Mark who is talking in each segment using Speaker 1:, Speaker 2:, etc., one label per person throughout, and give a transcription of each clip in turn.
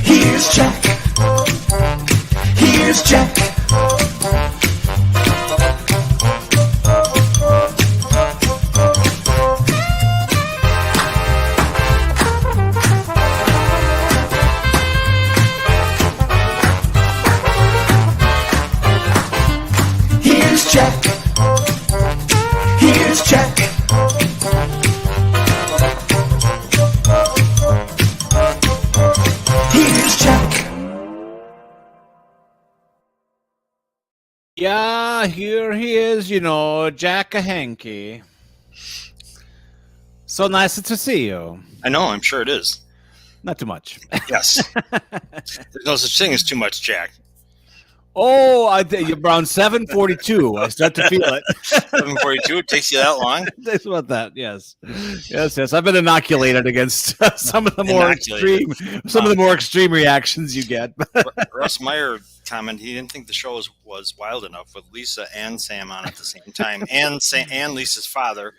Speaker 1: Here's Jack. Here's Jack. Yeah, here he is, Jack Henke. So nice to see you.
Speaker 2: I know, I'm sure it is.
Speaker 1: Not too much.
Speaker 2: Yes. There's no such thing as too much, Jack.
Speaker 1: Oh, you're around 7:42. I start to feel it.
Speaker 2: 7:42. It takes you that long?
Speaker 1: That's about that. Yes. I've been inoculated against some of the more extreme reactions you get.
Speaker 2: Russ Meyer commented he didn't think the show was wild enough with Lisa and Sam on at the same time, and Lisa's father,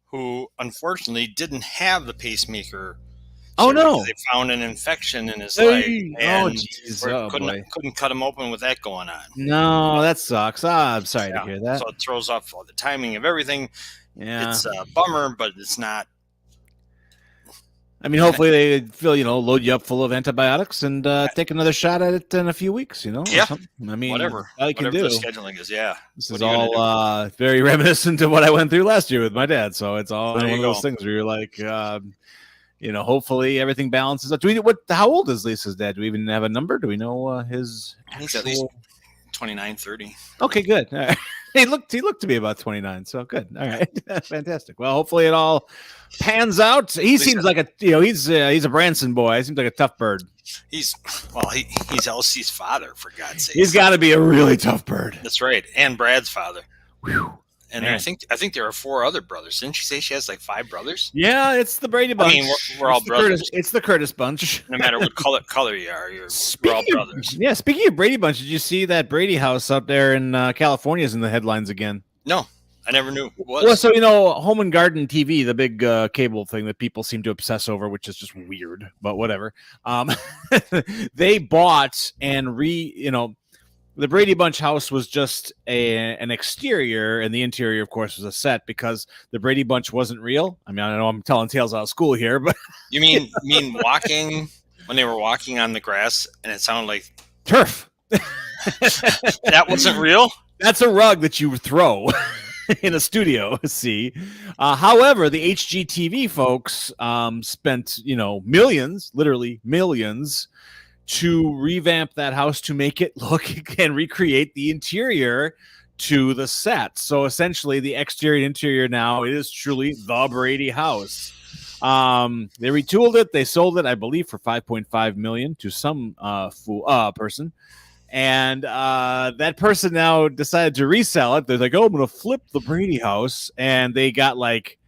Speaker 2: who unfortunately didn't have the pacemaker.
Speaker 1: Oh no!
Speaker 2: They found an infection in his leg, and couldn't cut him open with that going on.
Speaker 1: No, that sucks. I'm sorry to hear that.
Speaker 2: So it throws off all the timing of everything.
Speaker 1: Yeah,
Speaker 2: it's a bummer, but it's not.
Speaker 1: I mean, hopefully they feel load you up full of antibiotics and take another shot at it in a few weeks.
Speaker 2: Yeah.
Speaker 1: I mean,
Speaker 2: whatever
Speaker 1: you can do.
Speaker 2: The scheduling is. Yeah.
Speaker 1: This is all very reminiscent of what I went through last year with my dad. So it's all one of those things where you're like. Hopefully everything balances out. How old is Lisa's dad? Do we even have a number? Do we know his?
Speaker 2: He's at least 29, 30.
Speaker 1: Okay, good. All right. He looked to be about 29. So good. All right, fantastic. Well, hopefully it all pans out. He seems like he's a Branson boy. He seems like a tough bird.
Speaker 2: He's Elsie's father, for God's sake.
Speaker 1: He's got to be a really tough bird.
Speaker 2: That's right, and Brad's father.
Speaker 1: Whew.
Speaker 2: And I think there are 4 other brothers. Didn't she say she has like 5 brothers?
Speaker 1: Yeah, it's the Brady bunch.
Speaker 2: I mean, we're all brothers.
Speaker 1: It's the Curtis bunch.
Speaker 2: No matter what color you are, we're all brothers.
Speaker 1: Yeah, speaking of Brady bunch, did you see that Brady house up there in California is in the headlines again?
Speaker 2: No, I never knew it was.
Speaker 1: Well, so, Home and Garden TV, the big cable thing that people seem to obsess over, which is just weird, but whatever. They bought and the Brady Bunch house was just an exterior, and the interior, of course, was a set because the Brady Bunch wasn't real. I mean, I know I'm telling tales out of school here, but
Speaker 2: you mean walking when they were walking on the grass and it sounded like
Speaker 1: turf?
Speaker 2: That wasn't real.
Speaker 1: That's a rug that you throw in a studio. See, however, the HGTV folks spent millions, literally millions, to revamp that house to make it look and recreate the interior to the set. So essentially the exterior and interior now is truly the Brady house. They retooled it. They sold it, I believe, for $5.5 million to some person. And that person now decided to resell it. They're like, oh, I'm going to flip the Brady house. And they got like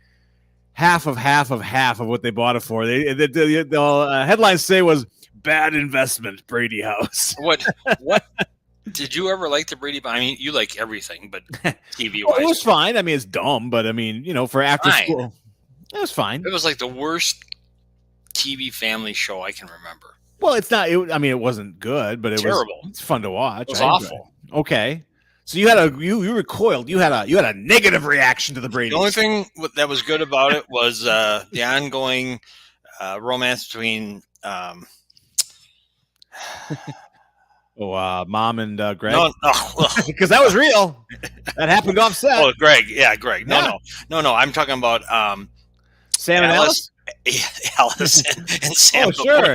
Speaker 1: half of what they bought it for. The headlines say was, bad investment, Brady house.
Speaker 2: What did you ever like the Brady? I mean, you like everything, but TV wise,
Speaker 1: it was fine. I mean, it's dumb, but I mean, for after school, it was fine.
Speaker 2: It was like the worst TV family show I can remember.
Speaker 1: Well, it's not. It wasn't good, but it was terrible. It's fun to watch.
Speaker 2: It was awful.
Speaker 1: Okay, so you had you recoiled. You had a negative reaction to the Brady.
Speaker 2: The only thing that was good about it was the ongoing romance between.
Speaker 1: Mom and Greg.
Speaker 2: No,
Speaker 1: because that was real. That happened off set.
Speaker 2: Oh, Greg. Yeah, Greg. No. I'm talking about
Speaker 1: Sam and Alice.
Speaker 2: Alice and Sam.
Speaker 1: Oh, sure.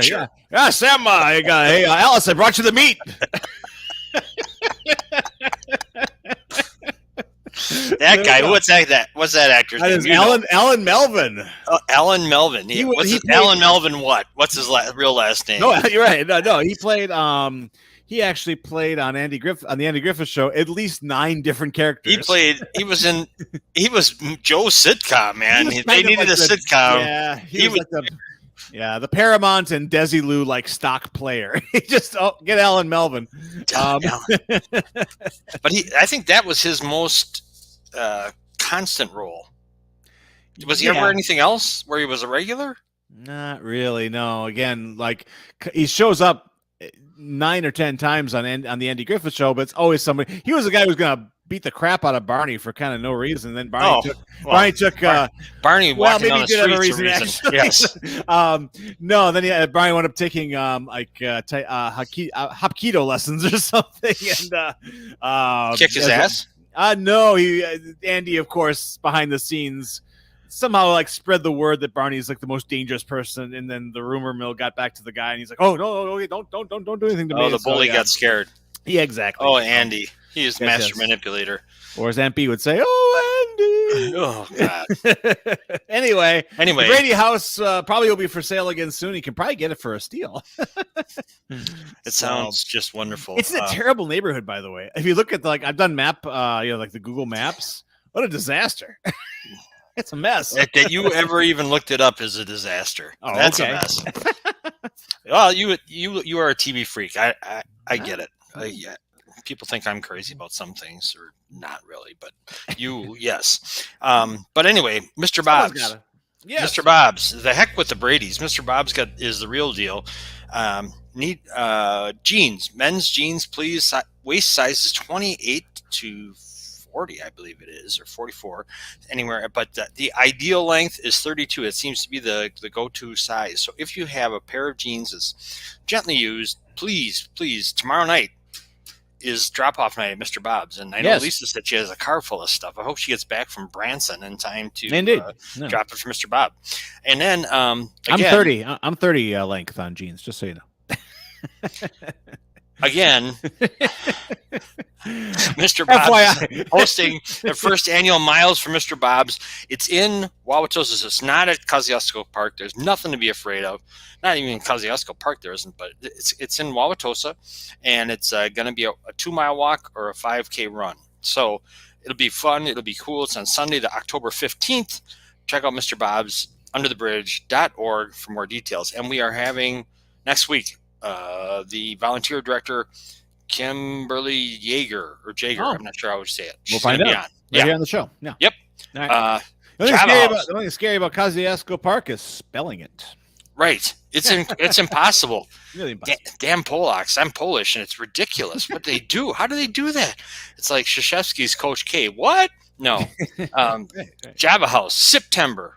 Speaker 1: Yeah, Sam. Hey, Alice, I brought you the meat.
Speaker 2: That guy. What's that actor's name?
Speaker 1: Alan Melvin.
Speaker 2: Oh, Alan Melvin. Alan Melvin. What's his real last name?
Speaker 1: No, you're right. No, he played. He actually played on the Andy Griffith Show at least 9 different characters.
Speaker 2: He was Joe's sitcom. Man, they needed a sitcom.
Speaker 1: Yeah, he was the Paramount and Desilu stock player. He just get Alan Melvin.
Speaker 2: But I think that was his most constant role. Was he ever anything else where he was a regular?
Speaker 1: Not really. No. Again, he shows up 9 or 10 times on the Andy Griffith Show, but it's always somebody. He was the guy who was going to beat the crap out of Barney for kind of no reason. Then Barney took
Speaker 2: Barney.
Speaker 1: Well,
Speaker 2: maybe
Speaker 1: he did have a reason. Yes. No. Then Barney wound up taking Hapkido lessons or something, and
Speaker 2: kick his ass.
Speaker 1: No, Andy, of course, behind the scenes, somehow spread the word that Barney's the most dangerous person, and then the rumor mill got back to the guy, and he's like, "Oh no, don't do anything to me."
Speaker 2: Oh, the bully got scared.
Speaker 1: Yeah, exactly.
Speaker 2: Oh, Andy. He is
Speaker 1: Yes,
Speaker 2: master
Speaker 1: yes.
Speaker 2: manipulator.
Speaker 1: Or as Aunt B would say, "Oh, Andy."
Speaker 2: Oh God.
Speaker 1: Anyway, the
Speaker 2: Anyway,
Speaker 1: Brady house probably will be for sale again soon. You can probably get it for a steal.
Speaker 2: it sounds just wonderful.
Speaker 1: It's in a terrible neighborhood, by the way. If you look at I've done map, like the Google Maps. What a disaster! It's a mess.
Speaker 2: That you ever even looked it up is a disaster.
Speaker 1: Oh,
Speaker 2: That's
Speaker 1: okay.
Speaker 2: a mess. Well, you are a TV freak. I get it. Yeah. People think I'm crazy about some things, or not really, but you, yes. But anyway, Mr. Bob's.
Speaker 1: Yes.
Speaker 2: Mr. Bob's. The heck with the Brady's. Mr. Bob's is the real deal. Need jeans, men's jeans, please. Waist size is 28 to 40, I believe it is, or 44, anywhere. But the ideal length is 32. It seems to be the go-to size. So if you have a pair of jeans that's gently used, please, tomorrow night is drop-off night at Mr. Bob's. And I know Lisa said she has a car full of stuff. I hope she gets back from Branson in time to drop it for Mr. Bob. And then again,
Speaker 1: I'm 30 length on jeans, just so you know.
Speaker 2: Again, Mr. Bob's hosting the first annual Miles for Mr. Bob's. It's in Wauwatosa. It's not at Kosciuszko Park. There's nothing to be afraid of. Not even in Kosciuszko Park there isn't, but it's in Wauwatosa, and it's going to be a 2-mile walk or a 5K run. So it'll be fun. It'll be cool. It's on Sunday, the October 15th. Check out Mr. Bob's underthebridge.org for more details. And we are having next week the volunteer director, Kimberly Jaeger, or Jaeger. I'm not sure how I would say it.
Speaker 1: We'll find out. Right here on the show. Yeah.
Speaker 2: Yep.
Speaker 1: Right. The only thing scary about Kosciuszko Park is spelling it.
Speaker 2: Right. It's impossible.
Speaker 1: Really impossible.
Speaker 2: Damn Polacks. I'm Polish, and it's ridiculous what they do. How do they do that? It's like Krzyzewski's Coach K. What? No. Java House, September.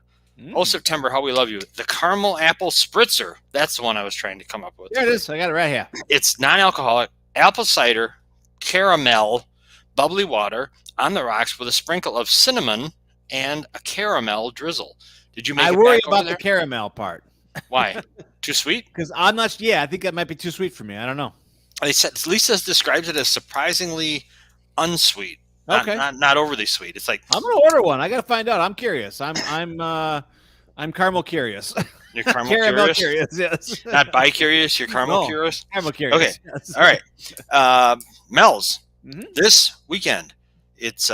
Speaker 2: Oh, September, how we love you. The Caramel Apple Spritzer. That's the one I was trying to come up with.
Speaker 1: There it is. I got it right here.
Speaker 2: It's non-alcoholic, apple cider, caramel, bubbly water on the rocks with a sprinkle of cinnamon and a caramel drizzle. Did you make it
Speaker 1: worry
Speaker 2: back over
Speaker 1: about
Speaker 2: there?
Speaker 1: The caramel part.
Speaker 2: Why? Too sweet?
Speaker 1: Because I'm not. Yeah, I think that might be too sweet for me. I don't know.
Speaker 2: They said Lisa describes it as surprisingly unsweet.
Speaker 1: Okay.
Speaker 2: Not overly sweet. It's like
Speaker 1: I'm gonna order one. I gotta find out. I'm curious. I'm caramel curious.
Speaker 2: You're caramel
Speaker 1: curious. Yes.
Speaker 2: Not bi-curious. You're caramel curious.
Speaker 1: Caramel curious.
Speaker 2: Okay.
Speaker 1: Yes.
Speaker 2: All right. Mel's this weekend. It's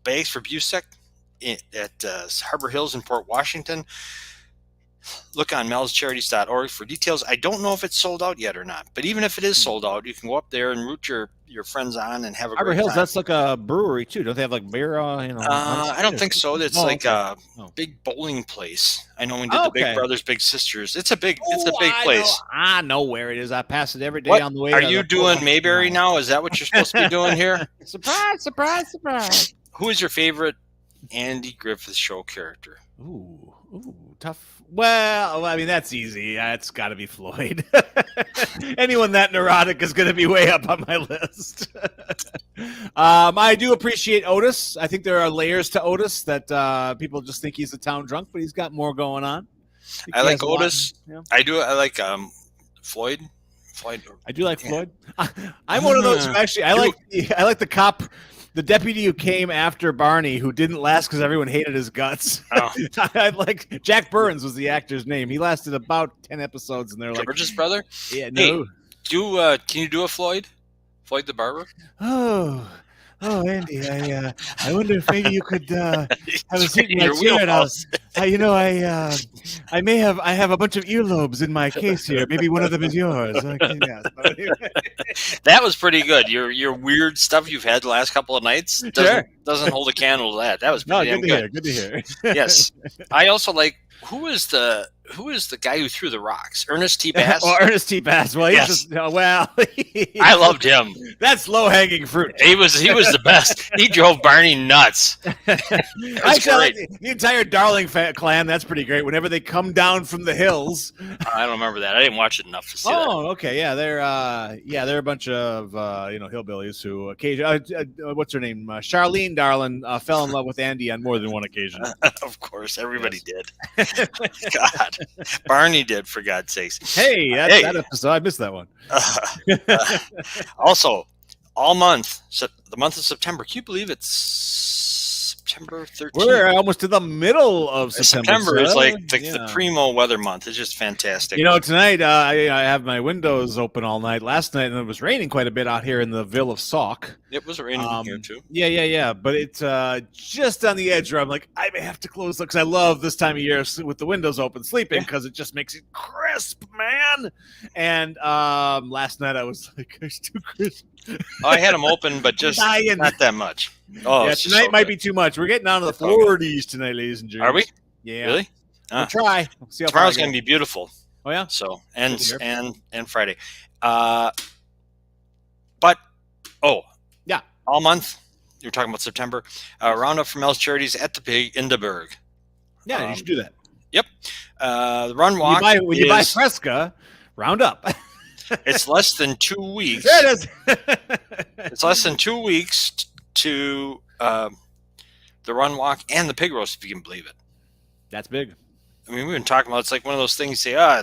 Speaker 2: bags for Busek at Harbor Hills in Port Washington. Look on melscharities.org for details. I don't know if it's sold out yet or not, but even if it is sold out, you can go up there and root your friends on and have a
Speaker 1: Harbor
Speaker 2: great
Speaker 1: Hills,
Speaker 2: time.
Speaker 1: That's like a brewery too. Don't they have like beer?
Speaker 2: I don't think so. It's a big bowling place. I know we did the Big Brothers Big Sisters. It's a big place.
Speaker 1: I know where it is. I pass it every day on the way.
Speaker 2: Are you doing Mayberry now? Is that what you're supposed to be doing here?
Speaker 1: Surprise, surprise, surprise.
Speaker 2: Who is your favorite Andy Griffith Show character?
Speaker 1: Ooh, tough. Well, I mean, that's easy. It's got to be Floyd. Anyone that neurotic is going to be way up on my list. I do appreciate Otis. I think there are layers to Otis that people just think he's a town drunk, but he's got more going on.
Speaker 2: I like Otis. I do. I like Floyd.
Speaker 1: I do like Floyd. I'm one of those who actually I like the cop. The deputy who came after Barney, who didn't last because everyone hated his guts. Oh. I like Jack Burns was the actor's name. He lasted about 10 episodes, and they're like
Speaker 2: George's brother.
Speaker 1: Yeah, no.
Speaker 2: Hey, can you do a Floyd the barber?
Speaker 1: Oh, Andy, I wonder if maybe you could have a seat in my chair. I have a bunch of earlobes in my case here. Maybe one of them is yours.
Speaker 2: That was pretty good. Your weird stuff you've had the last couple of nights doesn't hold a candle to that. That was pretty good.
Speaker 1: Good to hear.
Speaker 2: Yes, I also like. Who is the guy who threw the rocks? Ernest T. Bass.
Speaker 1: Ernest T. Bass. Well,
Speaker 2: I loved him.
Speaker 1: That's low hanging fruit.
Speaker 2: He was the best. He drove Barney nuts.
Speaker 1: Actually, the entire Darling clan. That's pretty great. Whenever they come down from the hills.
Speaker 2: I don't remember that. I didn't watch it enough to see that.
Speaker 1: Oh, okay, yeah, they're a bunch of hillbillies who occasionally. What's her name? Charlene Darling fell in love with Andy on more than one occasion.
Speaker 2: Of course, everybody did. God, Barney did, for God's sakes.
Speaker 1: Hey, that episode, I missed that one.
Speaker 2: Also, all month. So the month of September. Can you believe it's September 13th?
Speaker 1: We're almost to the middle of September.
Speaker 2: September is like the
Speaker 1: Yeah.
Speaker 2: primo weather month. It's just fantastic.
Speaker 1: You know, tonight I have my windows open all night. Last night, and it was raining quite a bit out here in the Ville of Sauk.
Speaker 2: It was raining here too.
Speaker 1: Yeah. But it's just on the edge where I'm like, I may have to close because I love this time of year with the windows open, sleeping because it just makes it crisp, man. And last night I was like, it's too crisp.
Speaker 2: Oh, I had them open, but just not that much. Oh,
Speaker 1: yeah, tonight might be too much. We're getting down to the 40s tonight, ladies and gentlemen.
Speaker 2: Are we?
Speaker 1: Yeah.
Speaker 2: Really?
Speaker 1: We'll try. We'll see how
Speaker 2: tomorrow's going to be beautiful.
Speaker 1: Oh yeah.
Speaker 2: So and Friday, but
Speaker 1: yeah,
Speaker 2: all month. You're talking about September. Roundup for Mel's Charities at the Pig in the Berg.
Speaker 1: Yeah, you should do that.
Speaker 2: Yep. The run walk.
Speaker 1: When you buy Fresca, round up.
Speaker 2: It's less than 2 weeks.
Speaker 1: There it is.
Speaker 2: It's less than 2 weeks to the run walk and the pig roast, if you can believe it.
Speaker 1: That's big.
Speaker 2: I mean, we've been talking about. It's like one of those things. You say,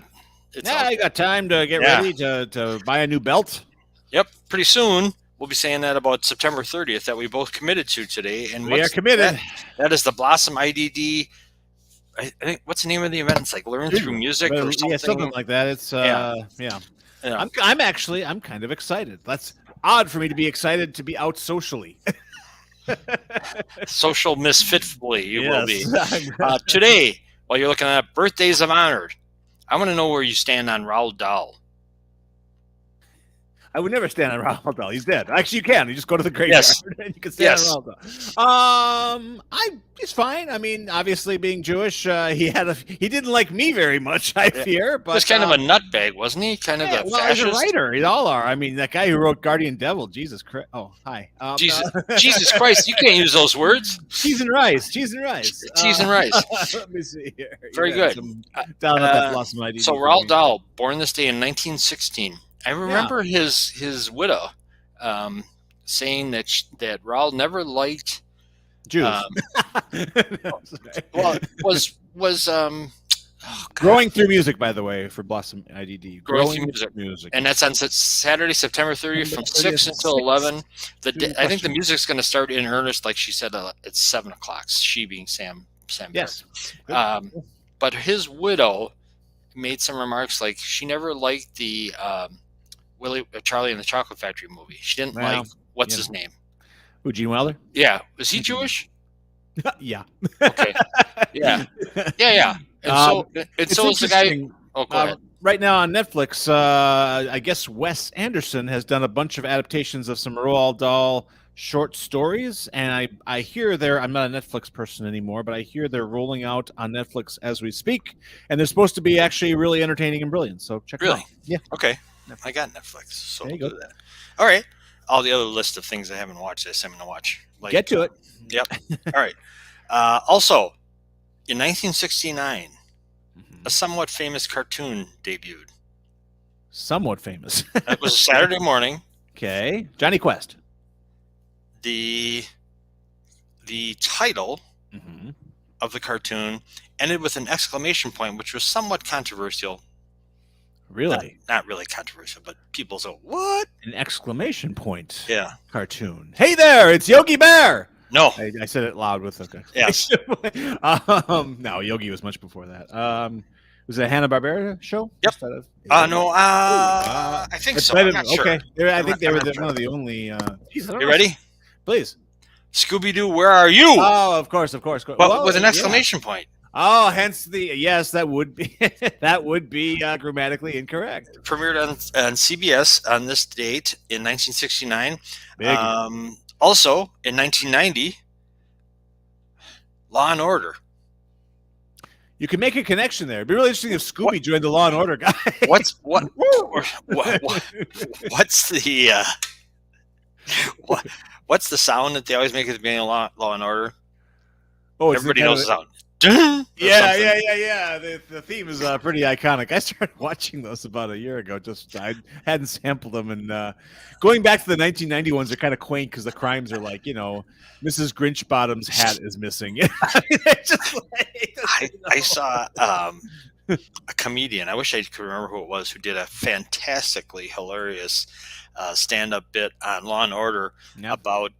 Speaker 2: it's
Speaker 1: you got time to get ready to buy a new belt.
Speaker 2: Yep. Pretty soon, we'll be saying that about September 30th that we both committed to today. And
Speaker 1: we are committed.
Speaker 2: That is the Blossom IDD. I think what's the name of the event? It's like Learn Through Music or something.
Speaker 1: Yeah, something like that. It's yeah. I'm kind of excited. That's odd for me to be excited to be out socially.
Speaker 2: Social misfitfully, you will be. Today, while you're looking at birthdays of honored, I want to know where you stand on Roald Dahl.
Speaker 1: I would never stand on Roald Dahl. He's dead. Actually, you can. You just go to the graveyard and you can stand on Roald Dahl. He's fine. I mean, obviously, being Jewish, he didn't like me very much. I fear, but
Speaker 2: he's kind of a nutbag, wasn't he? Kind of a fascist.
Speaker 1: He's a writer. They all are. I mean, that guy who wrote Guardian Devil. Jesus Christ! Oh, hi.
Speaker 2: Jesus Christ! You can't use those words.
Speaker 1: Cheese and rice. Cheese and rice.
Speaker 2: Cheese and rice.
Speaker 1: Let me see here.
Speaker 2: Very good.
Speaker 1: Down at that Blossom ID.
Speaker 2: So Roald Dahl, born this day in 1916. I remember his widow saying that Roald never liked
Speaker 1: Jews. Growing Through Music, by the way, for Blossom IDD.
Speaker 2: Growing Through Music. And that's on Saturday, September 30th from 6 until 11. I think the music's going to start in earnest, like she said, at 7 o'clock, she being Sam
Speaker 1: yes.
Speaker 2: But his widow made some remarks like she never liked the Charlie and the Chocolate Factory movie. She didn't like what's his name?
Speaker 1: Gene Wilder?
Speaker 2: Yeah. Was he Jewish?
Speaker 1: Yeah.
Speaker 2: Okay. Yeah. And so is the guy. Oh, go ahead.
Speaker 1: Right now on Netflix, I guess Wes Anderson has done a bunch of adaptations of some Roald Dahl short stories, and I hear I'm not a Netflix person anymore, but I hear they're rolling out on Netflix as we speak, and they're supposed to be actually really entertaining and brilliant. So check it out. Yeah.
Speaker 2: Okay. I got Netflix, so
Speaker 1: we'll do that.
Speaker 2: All right. All the other list of things I haven't watched, I'm going to watch.
Speaker 1: Get to it.
Speaker 2: Yep. All right. Also, in 1969, a somewhat famous cartoon debuted.
Speaker 1: Somewhat famous.
Speaker 2: It was a Saturday morning.
Speaker 1: Okay. Johnny Quest.
Speaker 2: The title of the cartoon ended with an exclamation point, which was somewhat controversial.
Speaker 1: Really?
Speaker 2: Not really controversial, but people say, what?
Speaker 1: An exclamation point.
Speaker 2: Yeah.
Speaker 1: Cartoon. Hey there, it's Yogi Bear.
Speaker 2: No.
Speaker 1: I said it loud with the
Speaker 2: yes.
Speaker 1: No, Yogi was much before that. Was it a Hanna-Barbera show?
Speaker 2: Yep. No. I think so. I'm not
Speaker 1: okay.
Speaker 2: Sure.
Speaker 1: I think they were one of the only.
Speaker 2: You ready?
Speaker 1: Please.
Speaker 2: Scooby-Doo, where are you?
Speaker 1: Oh, of course.
Speaker 2: But with an exclamation point.
Speaker 1: Oh, hence that would be grammatically incorrect.
Speaker 2: Premiered on CBS on this date in 1969.
Speaker 1: Big.
Speaker 2: Also in 1990, Law and Order.
Speaker 1: You can make a connection there. It'd be really interesting if Scooby joined the Law and Order guy.
Speaker 2: What's the sound that they always make at the beginning of Law and Order?
Speaker 1: Oh,
Speaker 2: everybody knows the sound.
Speaker 1: Yeah. The theme is pretty iconic. I started watching those about a year ago. I hadn't sampled them, and going back to the 1990 ones are kind of quaint because the crimes are like, Mrs. Grinchbottom's hat is missing.
Speaker 2: I saw a comedian. I wish I could remember who it was who did a fantastically hilarious stand-up bit on Law and Order
Speaker 1: Yep.
Speaker 2: about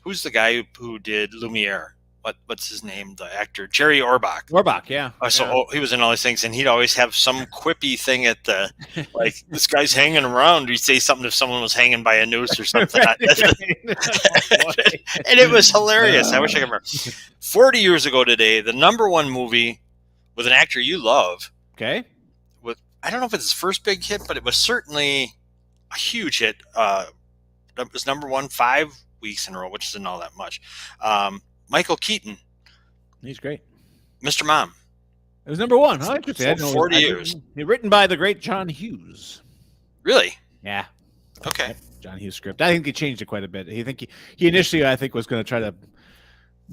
Speaker 2: who's the guy who did Lumiere? What's his name? The actor Jerry Orbach.
Speaker 1: Orbach, yeah.
Speaker 2: He was in all these things, and he'd always have some quippy thing at the like this guy's hanging around. He'd say something if someone was hanging by a noose or something,
Speaker 1: Right.
Speaker 2: and it was hilarious. I wish I could remember. 40 years ago today, the #1 movie with an actor you love.
Speaker 1: Okay.
Speaker 2: I don't know if it's his first big hit, but it was certainly a huge hit. It was #1 5 weeks in a row, which isn't all that much. Michael Keaton,
Speaker 1: He's great.
Speaker 2: Mr. Mom.
Speaker 1: It was #1. Oh, interesting. I
Speaker 2: For
Speaker 1: didn't know
Speaker 2: 40
Speaker 1: I
Speaker 2: years.
Speaker 1: didn't- Written by the great John Hughes.
Speaker 2: Really?
Speaker 1: Yeah.
Speaker 2: Okay.
Speaker 1: John Hughes script. I think he changed it quite a bit. He initially, I think, was going to try to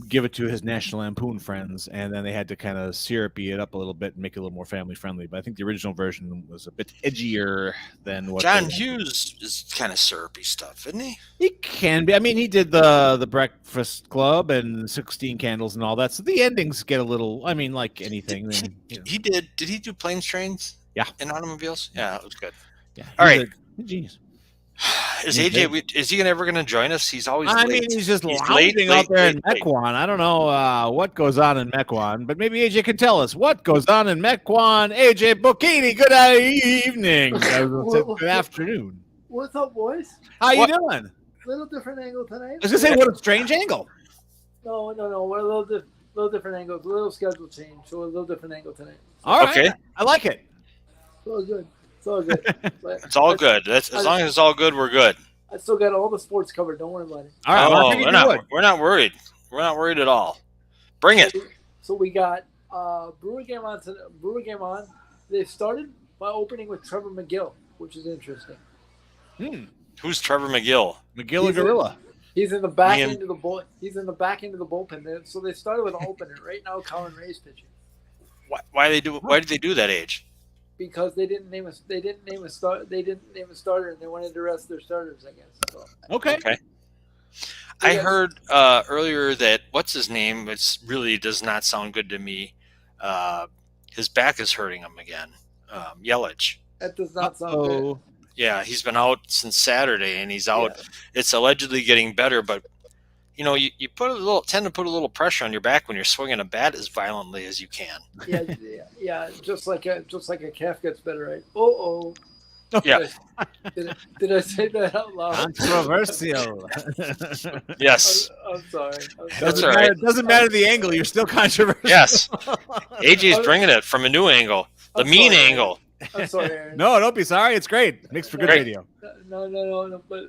Speaker 1: give it to his National Lampoon friends, and then they had to kind of syrupy it up a little bit and make it a little more family friendly. But I think the original version was a bit edgier than what
Speaker 2: John Hughes is kind of syrupy stuff, isn't he?
Speaker 1: He can be. I mean, he did the Breakfast Club and 16 Candles and all that. So the endings get a little. I mean, like anything.
Speaker 2: He did. Did he do Planes, Trains?
Speaker 1: Yeah.
Speaker 2: And Automobiles? Yeah, it was good.
Speaker 1: Yeah.
Speaker 2: All right.
Speaker 1: He's a genius.
Speaker 2: Is AJ? Is he ever going to join us? He's always.
Speaker 1: I
Speaker 2: late.
Speaker 1: mean, he's just
Speaker 2: He's
Speaker 1: lounging out there in
Speaker 2: late.
Speaker 1: Mequon. I don't know what goes on in Mequon, but maybe AJ can tell us what goes on in Mequon. AJ Bocchini, good evening. Good afternoon.
Speaker 3: What's up, boys?
Speaker 1: How you doing?
Speaker 3: Little different angle tonight.
Speaker 1: I was gonna say, what a strange angle.
Speaker 3: No. We're a little different angle. A little schedule change, so a little different angle tonight.
Speaker 1: All right,
Speaker 2: Okay.
Speaker 1: I like it.
Speaker 3: It's all good. It's all good. But
Speaker 2: It's all good. As long as it's all good, we're good.
Speaker 3: I still got all the sports covered. Don't worry about it.
Speaker 1: All right, well, I
Speaker 2: Oh,
Speaker 1: figured you would.
Speaker 2: we're not worried. We're not worried at all. Bring it.
Speaker 3: So we got Brewer game on. They started by opening with Trevor McGill, which is interesting.
Speaker 2: Who's Trevor McGill?
Speaker 1: McGill and Gorilla.
Speaker 3: He's in the back
Speaker 2: Liam.
Speaker 3: end of the He's in the back end of the bullpen. So they started with an opener. Right now, Colin Ray's pitching
Speaker 2: Why did they do that age?
Speaker 3: because they didn't name a starter, and they wanted to rest their starters, I guess. So,
Speaker 1: Okay.
Speaker 2: I
Speaker 3: Yes.
Speaker 2: heard earlier that what's his name? It really does not sound good to me. His back is hurting him again. Yelich.
Speaker 3: that does not sound good.
Speaker 1: Oh,
Speaker 2: Yeah, he's been out since Saturday, and he's out.
Speaker 3: Yeah.
Speaker 2: It's allegedly getting better, but you tend to put a little pressure on your back when you're swinging a bat as violently as you can.
Speaker 3: Yeah. Just like a calf gets better, right? Oh.
Speaker 2: Yeah.
Speaker 3: Did I say that out loud?
Speaker 1: controversial.
Speaker 2: Yes.
Speaker 3: I'm sorry.
Speaker 2: That's
Speaker 1: Doesn't
Speaker 2: all
Speaker 1: matter,
Speaker 2: right.
Speaker 1: it doesn't matter the angle. You're still controversial.
Speaker 2: Yes. AJ's bringing it from a new angle, the
Speaker 3: I'm
Speaker 2: mean
Speaker 3: sorry.
Speaker 2: angle.
Speaker 3: I'm sorry, Aaron.
Speaker 1: No, don't be sorry. It's great. Makes for good
Speaker 2: Great.
Speaker 1: radio.
Speaker 3: No. But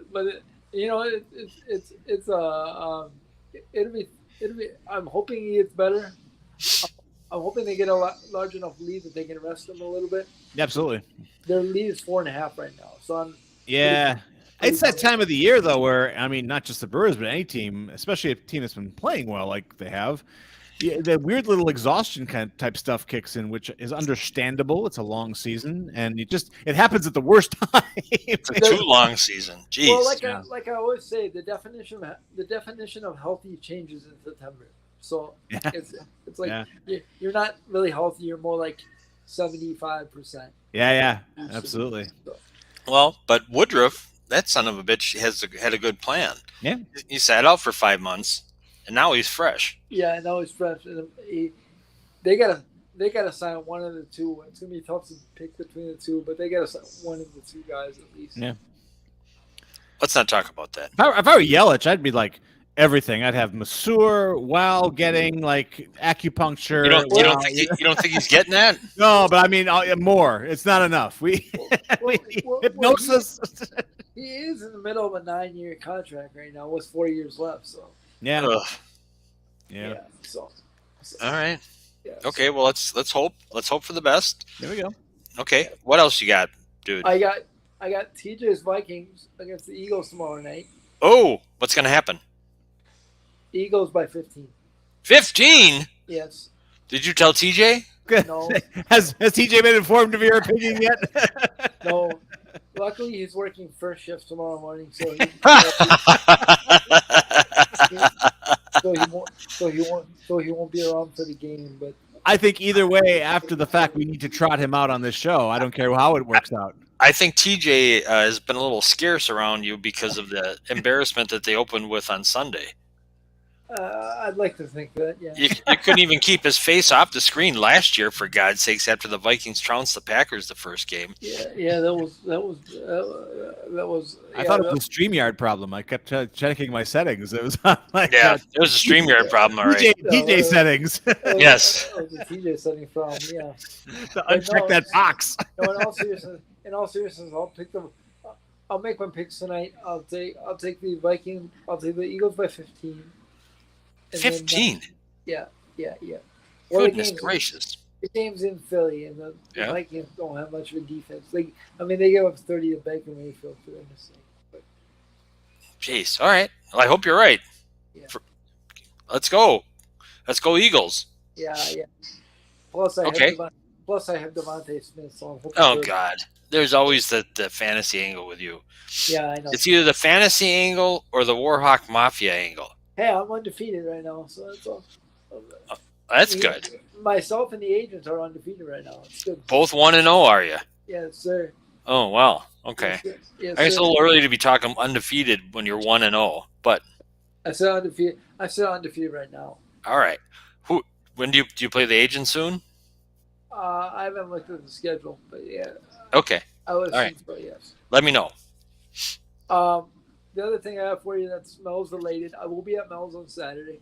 Speaker 3: it'll be. I'm hoping he gets better. I'm hoping they get a large enough lead that they can rest him a little bit.
Speaker 1: Absolutely.
Speaker 3: Their lead is 4.5 right now, so
Speaker 1: Yeah. It's that time of the year, though, where, I mean, not just the Brewers, but any team, especially a team that's been playing well like they have, the weird little exhaustion kind of type stuff kicks in, which is understandable. It's a long season, and it happens at the worst time.
Speaker 2: It's a too long season. Jeez.
Speaker 3: Well, like I always say, the definition of healthy changes in September. So
Speaker 1: Yeah.
Speaker 3: it's like
Speaker 1: Yeah.
Speaker 3: you're not really healthy. You're more like 75%.
Speaker 1: Yeah, absolutely.
Speaker 3: So,
Speaker 2: Well, but Woodruff, that son of a bitch, had a good plan.
Speaker 1: Yeah.
Speaker 2: He sat out for 5 months, and now he's fresh.
Speaker 3: yeah, and now he's fresh. And they gotta sign one of the two. It's gonna be tough to pick between the two, but they gotta sign one of the two guys at least.
Speaker 1: Yeah.
Speaker 2: Let's not talk about that.
Speaker 1: If I were Yelich, I'd be like everything. I'd have masseur while getting like acupuncture.
Speaker 2: You don't think he's getting that?
Speaker 1: No, but I mean more. It's not enough. Hypnosis.
Speaker 3: He is in the middle of a 9-year contract right now with 4 years left. So
Speaker 1: Yeah.
Speaker 2: Ugh.
Speaker 1: Yeah.
Speaker 3: So
Speaker 2: All right.
Speaker 3: yeah.
Speaker 2: Okay. Well, let's hope. Let's hope for the best.
Speaker 1: There we go.
Speaker 2: Okay. What else you got, dude?
Speaker 3: I got TJ's Vikings against the Eagles tomorrow night.
Speaker 2: Oh, what's gonna happen?
Speaker 3: Eagles by 15.
Speaker 2: 15?
Speaker 3: Yes.
Speaker 2: Did you tell TJ?
Speaker 3: No.
Speaker 1: Has TJ been informed of your opinion yet?
Speaker 3: No. Luckily, he's working first shift tomorrow morning, so he won't be around for the game. But
Speaker 1: I think either way, after the fact, we need to trot him out on this show. I don't care how it works out.
Speaker 2: I think TJ has been a little scarce around you because of the embarrassment that they opened with on Sunday.
Speaker 3: I'd like to think that, yeah.
Speaker 2: You couldn't even keep his face off the screen last year, for God's sakes, after the Vikings trounced the Packers the first game.
Speaker 3: Yeah, that was.
Speaker 1: I thought it was a StreamYard problem. I kept checking my settings. It was like
Speaker 2: it was a StreamYard problem, all right.
Speaker 1: TJ settings.
Speaker 2: Yes.
Speaker 3: It was a TJ setting problem, yeah.
Speaker 1: Uncheck that box.
Speaker 3: No, in all seriousness, I'll make my picks tonight. I'll take the Vikings. I'll take the Eagles by 15.
Speaker 2: 15.
Speaker 3: Yeah.
Speaker 2: Well, goodness gracious!
Speaker 3: The game's in Philly, and the Vikings don't have much of a defense. They gave up 30 to Baker Mayfield for their mistake. But,
Speaker 2: jeez, all right. Well, I hope you're right.
Speaker 3: Yeah.
Speaker 2: Let's go Eagles.
Speaker 3: Yeah. Plus, I have Devontae Smith. So
Speaker 2: oh God, there's always the fantasy angle with you.
Speaker 3: Yeah, I know.
Speaker 2: It's either the fantasy angle or the Warhawk Mafia angle.
Speaker 3: Hey, I'm undefeated right now, so that's all.
Speaker 2: That's good.
Speaker 3: Myself and the agents are undefeated right now. It's good.
Speaker 2: Both 1-0, are you?
Speaker 3: Yes, sir.
Speaker 2: Oh wow. Okay.
Speaker 3: Yes,
Speaker 2: I guess it's a little early to be talking undefeated when you're 1-0, but
Speaker 3: I said undefeated. I'm still undefeated right now.
Speaker 2: All right. When do you play the agent soon?
Speaker 3: I haven't looked at the schedule, but yeah.
Speaker 2: Okay.
Speaker 3: I would
Speaker 2: all right.
Speaker 3: so, yes.
Speaker 2: Let me know.
Speaker 3: The other thing I have for you that's Mel's related, I will be at Mel's on Saturday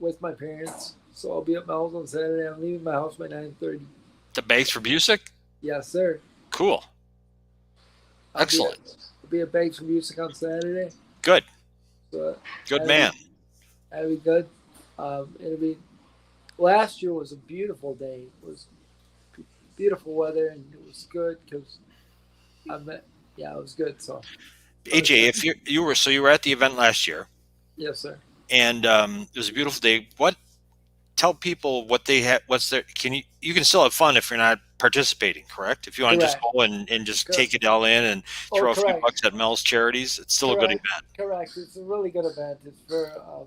Speaker 3: with my parents. So I'll be at Mel's on Saturday. I'm leaving my house by 9:30.
Speaker 2: The Bags for Busick?
Speaker 3: Yes, sir.
Speaker 2: Cool. Excellent.
Speaker 3: I'll be at Bags for Busick on Saturday.
Speaker 2: Good.
Speaker 3: So,
Speaker 2: good man.
Speaker 3: That'll be good. It'll be. Last year was a beautiful day. It was beautiful weather, and it was good because it was good. So.
Speaker 2: AJ, if you were at the event last year.
Speaker 3: Yes, sir.
Speaker 2: And it was a beautiful day. Tell people what they have. You can still have fun if you're not participating, correct? If you want to just go and just take it all in and throw a few bucks at Mel's charities, it's still a good event. Correct.
Speaker 3: It's a really good event. It's for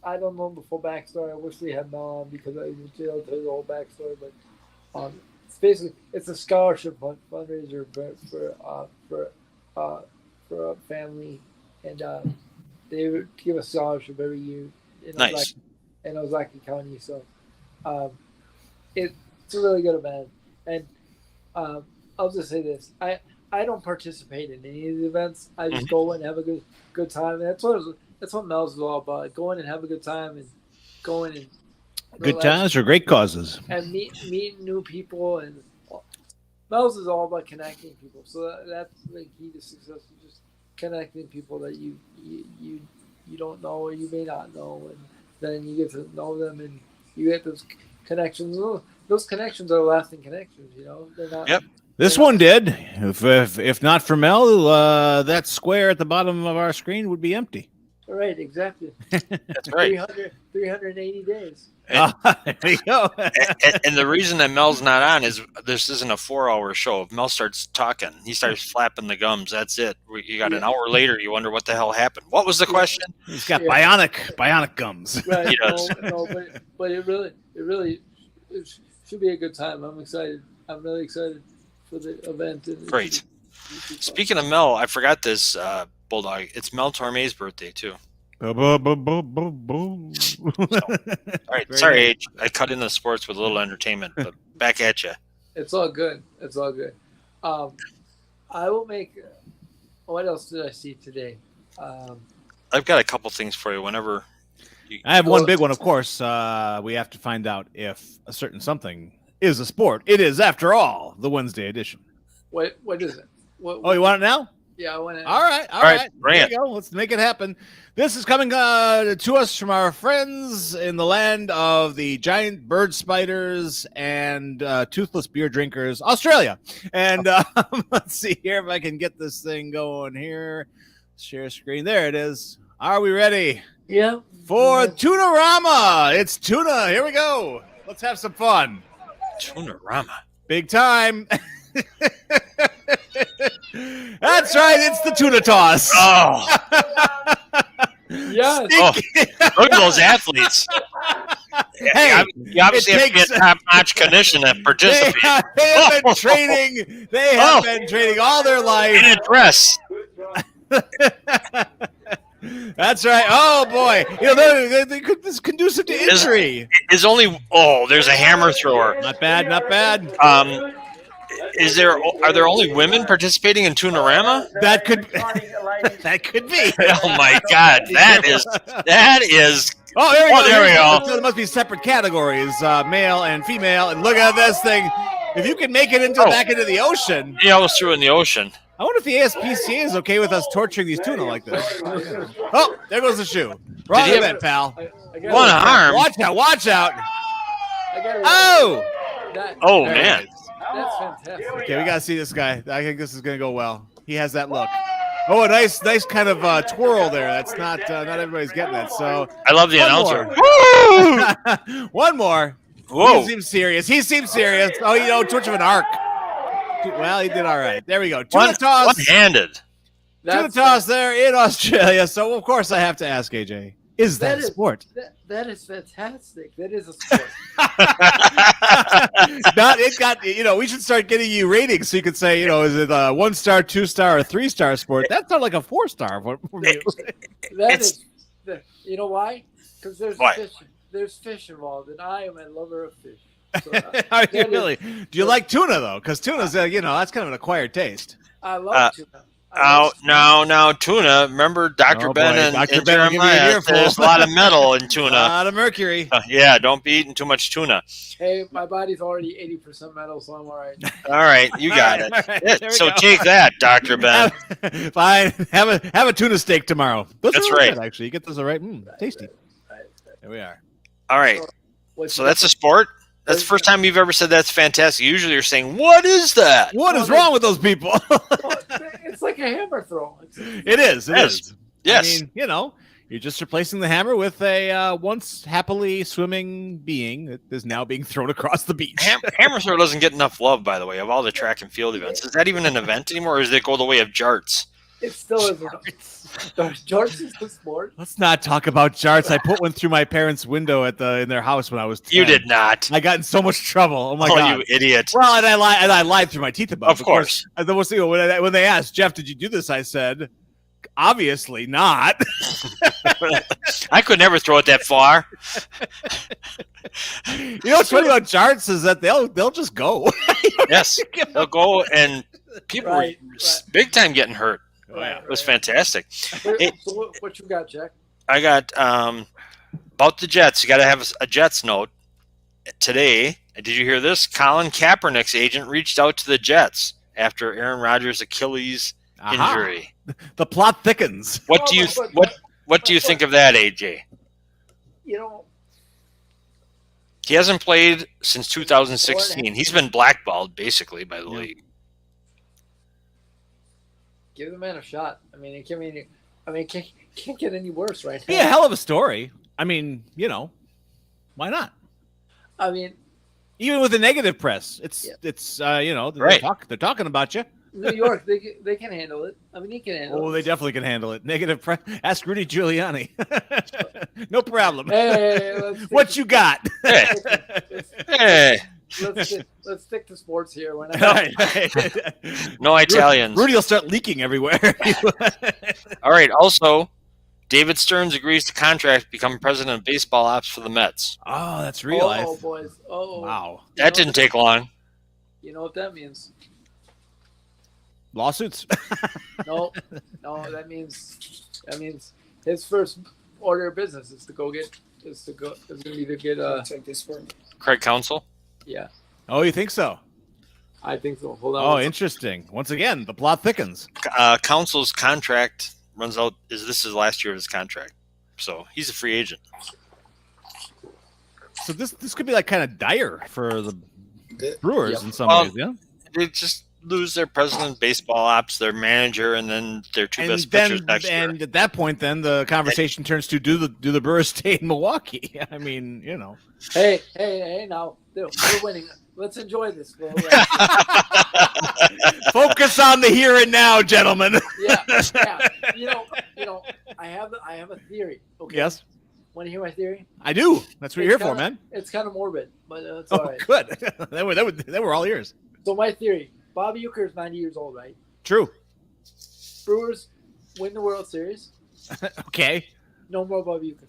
Speaker 3: I don't know the full backstory. I wish we had Mel on because I was able to tell the whole backstory, but it's basically a scholarship fundraiser for a family, and they would give a scholarship every year in Ozaki County. So it's a really good event. And I'll just say this: I don't participate in any of the events. I just go and have a good time. And that's what Mel's is all about: going and have a good time and going and
Speaker 1: good times for great causes
Speaker 3: and meeting new people. And Mel's is all about connecting people. So that's the key to success: is just connecting people that you don't know or you may not know, and then you get to know them and you get those connections. Those connections are lasting connections, They're not.
Speaker 1: Yep. This one did. If not for Mel, that square at the bottom of our screen would be empty.
Speaker 3: Right, exactly.
Speaker 2: That's right.
Speaker 3: 380 days.
Speaker 2: And, there you go. and the reason that Mel's not on is this isn't a 4-hour show. If Mel starts talking, he starts flapping the gums. That's it. You got an hour later, you wonder what the hell happened. What was the question?
Speaker 1: He's got bionic gums.
Speaker 3: Right.
Speaker 2: He does.
Speaker 3: But it really should be a good time. I'm excited. I'm really excited for the event.
Speaker 2: Great. Speaking of Mel, I forgot this, Bulldog. It's Mel Torme's birthday too. All right, sorry, Age. I cut into sports with a little entertainment, but back at you.
Speaker 3: It's all good. I will make. What else did I see today?
Speaker 2: I've got a couple things for you. Whenever
Speaker 1: I have one big one, of course. We have to find out if a certain something is a sport. It is, after all, the Wednesday edition.
Speaker 3: What is it?
Speaker 1: Oh, you want it now?
Speaker 3: Yeah, I want it.
Speaker 1: All right. There you go. Let's make it happen. This is coming to us from our friends in the land of the giant bird spiders and toothless beer drinkers, Australia. And let's see here if I can get this thing going here. Share screen. There it is. Are we ready?
Speaker 3: Yeah.
Speaker 1: For Tuna-rama. It's tuna. Here we go. Let's have some fun.
Speaker 2: Tuna-rama.
Speaker 1: Big time. That's right. It's the tuna toss.
Speaker 2: Oh.
Speaker 3: Yes.
Speaker 2: Oh. Look at those athletes.
Speaker 1: Hey,
Speaker 2: you obviously have to be a top-notch clinician to participate.
Speaker 1: They have been training. They have been training all their life.
Speaker 2: In a dress.
Speaker 1: That's right. Oh boy, this is conducive to injury.
Speaker 2: Is only there's a hammer thrower.
Speaker 1: Not bad, not bad.
Speaker 2: Are there only women participating in Tunorama?
Speaker 1: That could be.
Speaker 2: Oh my God, that is.
Speaker 1: Oh, there we go.
Speaker 2: There we go.
Speaker 1: There must be separate categories, male and female. And look at this thing. If you can make it back into the ocean.
Speaker 2: He almost threw in the ocean.
Speaker 1: I wonder if the ASPCA is okay with us torturing these tuna like this. Oh, there goes the shoe. Wrong event, pal.
Speaker 2: One arm.
Speaker 1: Watch out. Oh.
Speaker 2: Man.
Speaker 3: That's fantastic.
Speaker 1: Okay, we got to see this guy. I think this is going to go well. He has that look. Oh, a nice kind of twirl there. That's not everybody's getting that. So
Speaker 2: I love the announcer.
Speaker 1: One more.
Speaker 2: Whoa.
Speaker 1: He seems serious. Oh, twitch of an arc. Well, he did all right. There we go. Tuna toss.
Speaker 2: One-handed.
Speaker 1: Tuna toss there in Australia. So, of course, I have to ask AJ, is that a sport?
Speaker 3: That is fantastic. That is a sport.
Speaker 1: We should start getting you ratings so you could say, is it a 1-star, 2-star, or 3-star sport? That's not like a 4-star for me.
Speaker 3: You know why? Because there's fish. There's fish involved, and I am a lover of fish. So,
Speaker 1: really? Do you like tuna though? Because tuna's, that's kind of an acquired taste.
Speaker 3: I love tuna.
Speaker 2: Now, tuna. Remember Dr. Ben and Jeremiah? There's a lot of metal in tuna. A
Speaker 1: lot of mercury.
Speaker 2: Yeah, don't be eating too much tuna.
Speaker 3: Hey, my body's already 80% metal, so I'm all right.
Speaker 2: All right, you got it. Right, so take that, Dr. Ben.
Speaker 1: Fine. Have a tuna steak tomorrow.
Speaker 2: That's right.
Speaker 1: Good, actually, you get those all right. Tasty. There we are.
Speaker 2: All right. So that's a sport? That's the first time you've ever said that's fantastic. Usually you're saying, what is that?
Speaker 1: What is wrong with those people?
Speaker 3: It's like a hammer throw.
Speaker 1: It is.
Speaker 2: Yes.
Speaker 1: I mean, you're just replacing the hammer with a once happily swimming being that is now being thrown across the beach.
Speaker 2: Hammer throw doesn't get enough love, by the way, of all the track and field events. Is that even an event anymore, or does it go the way of jarts?
Speaker 3: It still is. Jarts is the sport.
Speaker 1: Let's not talk about jarts. I put one through my parents' window in their house when I was 10.
Speaker 2: You did not.
Speaker 1: I got in so much trouble. Oh my God!
Speaker 2: You idiot!
Speaker 1: Well, and I lied through my teeth about it.
Speaker 2: Of course.
Speaker 1: And then when they asked, Jeff, did you do this? I said, obviously not.
Speaker 2: I could never throw it that far.
Speaker 1: What's funny about jarts is that they'll just go.
Speaker 2: Yes, they'll go, and people were big time getting hurt.
Speaker 1: Oh, yeah.
Speaker 2: It was fantastic.
Speaker 3: So what you got, Jack?
Speaker 2: I got about the Jets. You got to have a Jets note today. Did you hear this? Colin Kaepernick's agent reached out to the Jets after Aaron Rodgers' Achilles injury.
Speaker 1: The plot thickens.
Speaker 2: What do you think of that, AJ? He hasn't played since 2016. He's been blackballed basically by the league.
Speaker 3: Give the man a shot. I mean, it can't get any worse right now.
Speaker 1: Be a hell of a story. I mean, why not?
Speaker 3: I mean,
Speaker 1: even with the negative press, it's
Speaker 2: right.
Speaker 1: They're talking about you.
Speaker 3: New York, they can handle it. I mean, they can handle it.
Speaker 1: Oh, they definitely can handle it. Negative press. Ask Rudy Giuliani. No problem.
Speaker 3: Hey,
Speaker 1: what you got?
Speaker 2: Hey.
Speaker 3: Let's stick to sports here.
Speaker 2: No Italians.
Speaker 1: Rudy will start leaking everywhere.
Speaker 2: All right. Also, David Stearns agrees to contract to become president of baseball ops for the Mets.
Speaker 1: Oh, that's real life.
Speaker 3: Oh, boys. Oh,
Speaker 1: wow.
Speaker 2: That didn't take long.
Speaker 3: You know what that means?
Speaker 1: Lawsuits.
Speaker 3: No, that means his first order of business is going to be to get
Speaker 4: take this for me.
Speaker 2: Craig Counsell.
Speaker 3: Yeah.
Speaker 1: Oh, you think so?
Speaker 3: I think so. Hold on.
Speaker 1: Oh, interesting. Once again, the plot thickens.
Speaker 2: Counsell's contract runs out. This is his last year of his contract, so he's a free agent.
Speaker 1: So this could be like kind of dire for the Brewers in some ways. Yeah.
Speaker 2: They just lose their president of baseball ops, their manager, and then their two best pitchers next year.
Speaker 1: And at that point, then the conversation turns to do the Brewers stay in Milwaukee? I mean,
Speaker 3: Hey! Now we're winning. Let's enjoy this.
Speaker 1: Focus on the here and now, gentlemen.
Speaker 3: Yeah. I have a theory. Okay.
Speaker 1: Yes.
Speaker 3: Want to hear my theory?
Speaker 1: I do. That's what you're here for,
Speaker 3: kinda,
Speaker 1: man.
Speaker 3: It's kind of morbid, but it's all right.
Speaker 1: Good. they were all ears.
Speaker 3: So my theory: Bob Uecker is 90 years old, right?
Speaker 1: True.
Speaker 3: Brewers win the World Series.
Speaker 1: Okay.
Speaker 3: No more Bob Uecker.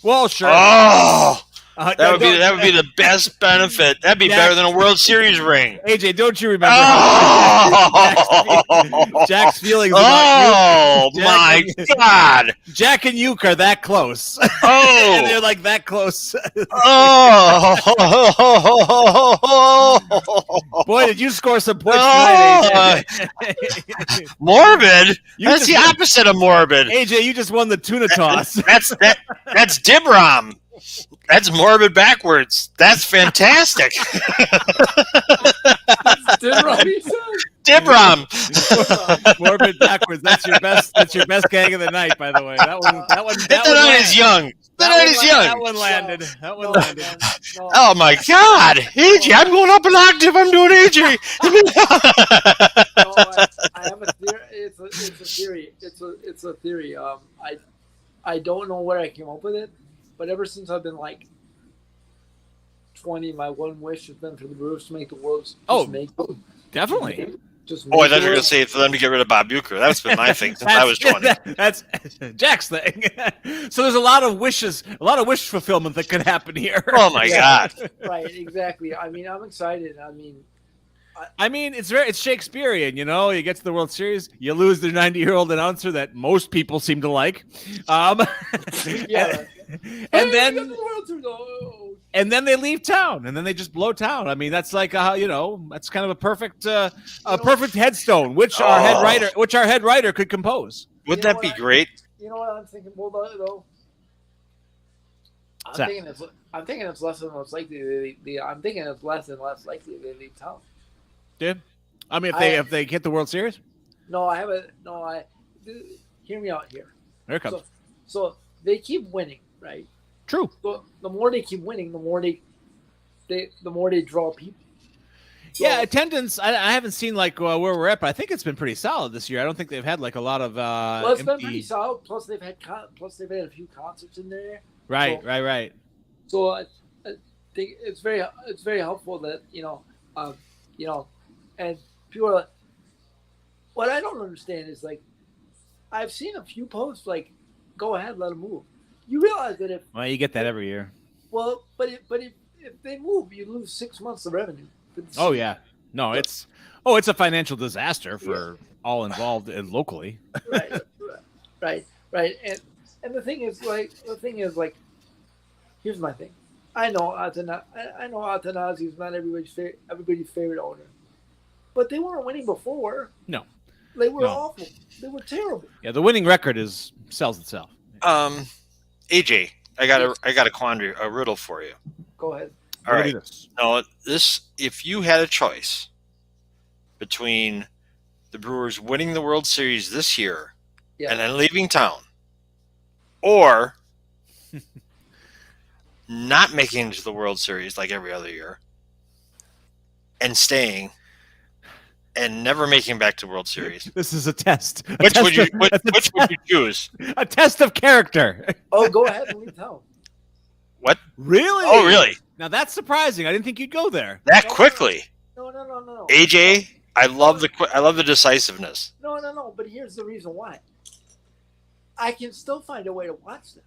Speaker 1: Well, sure.
Speaker 2: Oh, that would be the best benefit. That'd be better than a World Series ring.
Speaker 1: AJ, don't you remember Jack's feelings?
Speaker 2: Oh my God!
Speaker 1: Jack and Uke are that close.
Speaker 2: Oh,
Speaker 1: and they're like that close. Boy, did you score some points tonight, AJ.
Speaker 2: Morbid. That's the opposite of morbid.
Speaker 1: AJ, you just won the tuna toss.
Speaker 2: That's Dibram. That's morbid backwards. That's fantastic. Dibram.
Speaker 1: Morbid backwards. That's your best gag of the night, by the way. That one
Speaker 2: is young.
Speaker 1: That one landed. No.
Speaker 2: Oh my God, AJ! I'm going up an octave. I'm doing AJ.
Speaker 3: I have a theory. It's a theory. It's a theory. I don't know where I came up with it, but ever since I've been like 20, my one wish has been for the Brewers to make the World.
Speaker 1: Definitely.
Speaker 2: I thought you were going to say it for them to get rid of Bob Uecker. That's been my thing since I was 20.
Speaker 1: That's Jack's thing. So there's a lot of wish fulfillment that could happen here.
Speaker 2: Oh my God!
Speaker 3: Right, exactly. I mean, I'm excited.
Speaker 1: I mean, it's Shakespearean, you know. You get to the World Series, you lose the 90-year-old announcer that most people seem to like,
Speaker 3: yeah.
Speaker 1: And then they leave town, and then they just blow town. I mean, that's like that's kind of a perfect perfect headstone, which our head writer could compose.
Speaker 2: Wouldn't that be great?
Speaker 3: You know what I'm thinking? Well, though, I'm thinking it's less and less likely. I'm thinking it's less and less likely they leave town.
Speaker 1: Dude, I mean, if they get the World Series.
Speaker 3: No, I haven't. No, hear me out here.
Speaker 1: Here it comes.
Speaker 3: So they keep winning, right?
Speaker 1: True.
Speaker 3: So the more they keep winning, the more they draw people. So,
Speaker 1: yeah, attendance. I haven't seen like where we're at, but I think it's been pretty solid this year. I don't think they've had like a lot of.
Speaker 3: Well, it's been pretty solid. Plus, they've had a few concerts in there.
Speaker 1: Right.
Speaker 3: So I think it's very helpful that and people are. What I don't understand is like, I've seen a few posts like, "Go ahead, let them move." You realize that
Speaker 1: you get that every year.
Speaker 3: Well, but if they move, you lose 6 months of revenue.
Speaker 1: Oh yeah, no, it's a financial disaster for all involved locally.
Speaker 3: Right, and the thing is like, here's my thing. I know Atanazi is not everybody's favorite owner, but they weren't winning before.
Speaker 1: No,
Speaker 3: they were awful. They were terrible.
Speaker 1: Yeah, the winning record sells itself.
Speaker 2: AJ, I got a quandary, a riddle for you.
Speaker 3: Go ahead.
Speaker 2: All right. No, if you had a choice between the Brewers winning the World Series this year and then leaving town, or not making it to the World Series like every other year and staying and never making back to World Series.
Speaker 1: This is a test.
Speaker 2: Which would you choose?
Speaker 1: A test of character.
Speaker 3: Oh, go ahead and leave town.
Speaker 2: What?
Speaker 1: Really?
Speaker 2: Oh, really?
Speaker 1: Now that's surprising. I didn't think you'd go there
Speaker 2: that quickly.
Speaker 3: No.
Speaker 2: AJ, I love the decisiveness.
Speaker 3: No. But here's the reason why. I can still find a way to watch them.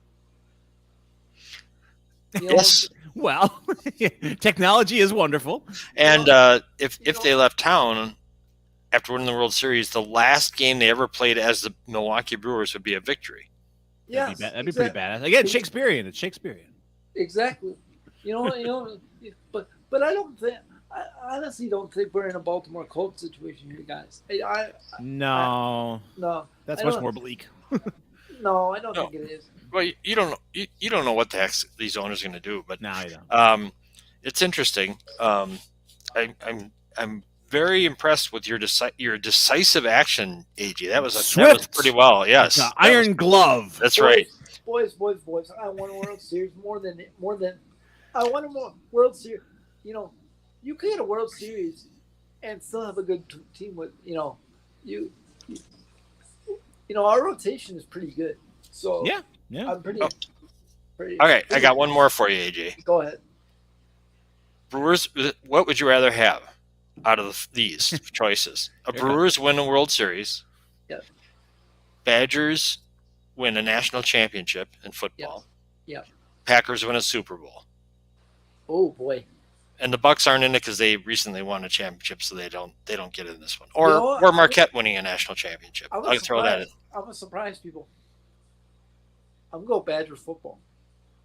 Speaker 2: Yes.
Speaker 1: Well, technology is wonderful.
Speaker 2: And if they left town after winning the World Series, the last game they ever played as the Milwaukee Brewers would be a victory.
Speaker 3: Yeah,
Speaker 1: that'd be pretty badass. Again, Shakespearean. It's Shakespearean.
Speaker 3: Exactly. But I don't think. I honestly don't think we're in a Baltimore Colts situation here, guys.
Speaker 1: No. That's much more bleak.
Speaker 3: No, I don't think it is.
Speaker 2: Well, you don't know what the heck these owners are going to do, but
Speaker 1: no, you don't.
Speaker 2: It's interesting. I'm very impressed with your decisive action, AJ. That was pretty well. Yes,
Speaker 1: iron glove.
Speaker 2: That's right.
Speaker 3: Boys. I want a World Series more than I want a World Series. You could get a World Series and still have a good team with our rotation is pretty good. So
Speaker 1: yeah.
Speaker 3: I'm pretty.
Speaker 2: All right, I got one more for you, AJ.
Speaker 3: Go ahead.
Speaker 2: Brewers, what would you rather have out of these choices? Brewers win a World Series.
Speaker 3: Yep.
Speaker 2: Badgers win a national championship in football.
Speaker 3: Yep.
Speaker 2: Packers win a Super Bowl.
Speaker 3: Oh boy.
Speaker 2: And the Bucks aren't in it because they recently won a championship, so they don't get in this one. Or Marquette winning a national championship. I'll throw that in.
Speaker 3: I'm gonna surprise people. I'm gonna go Badgers football.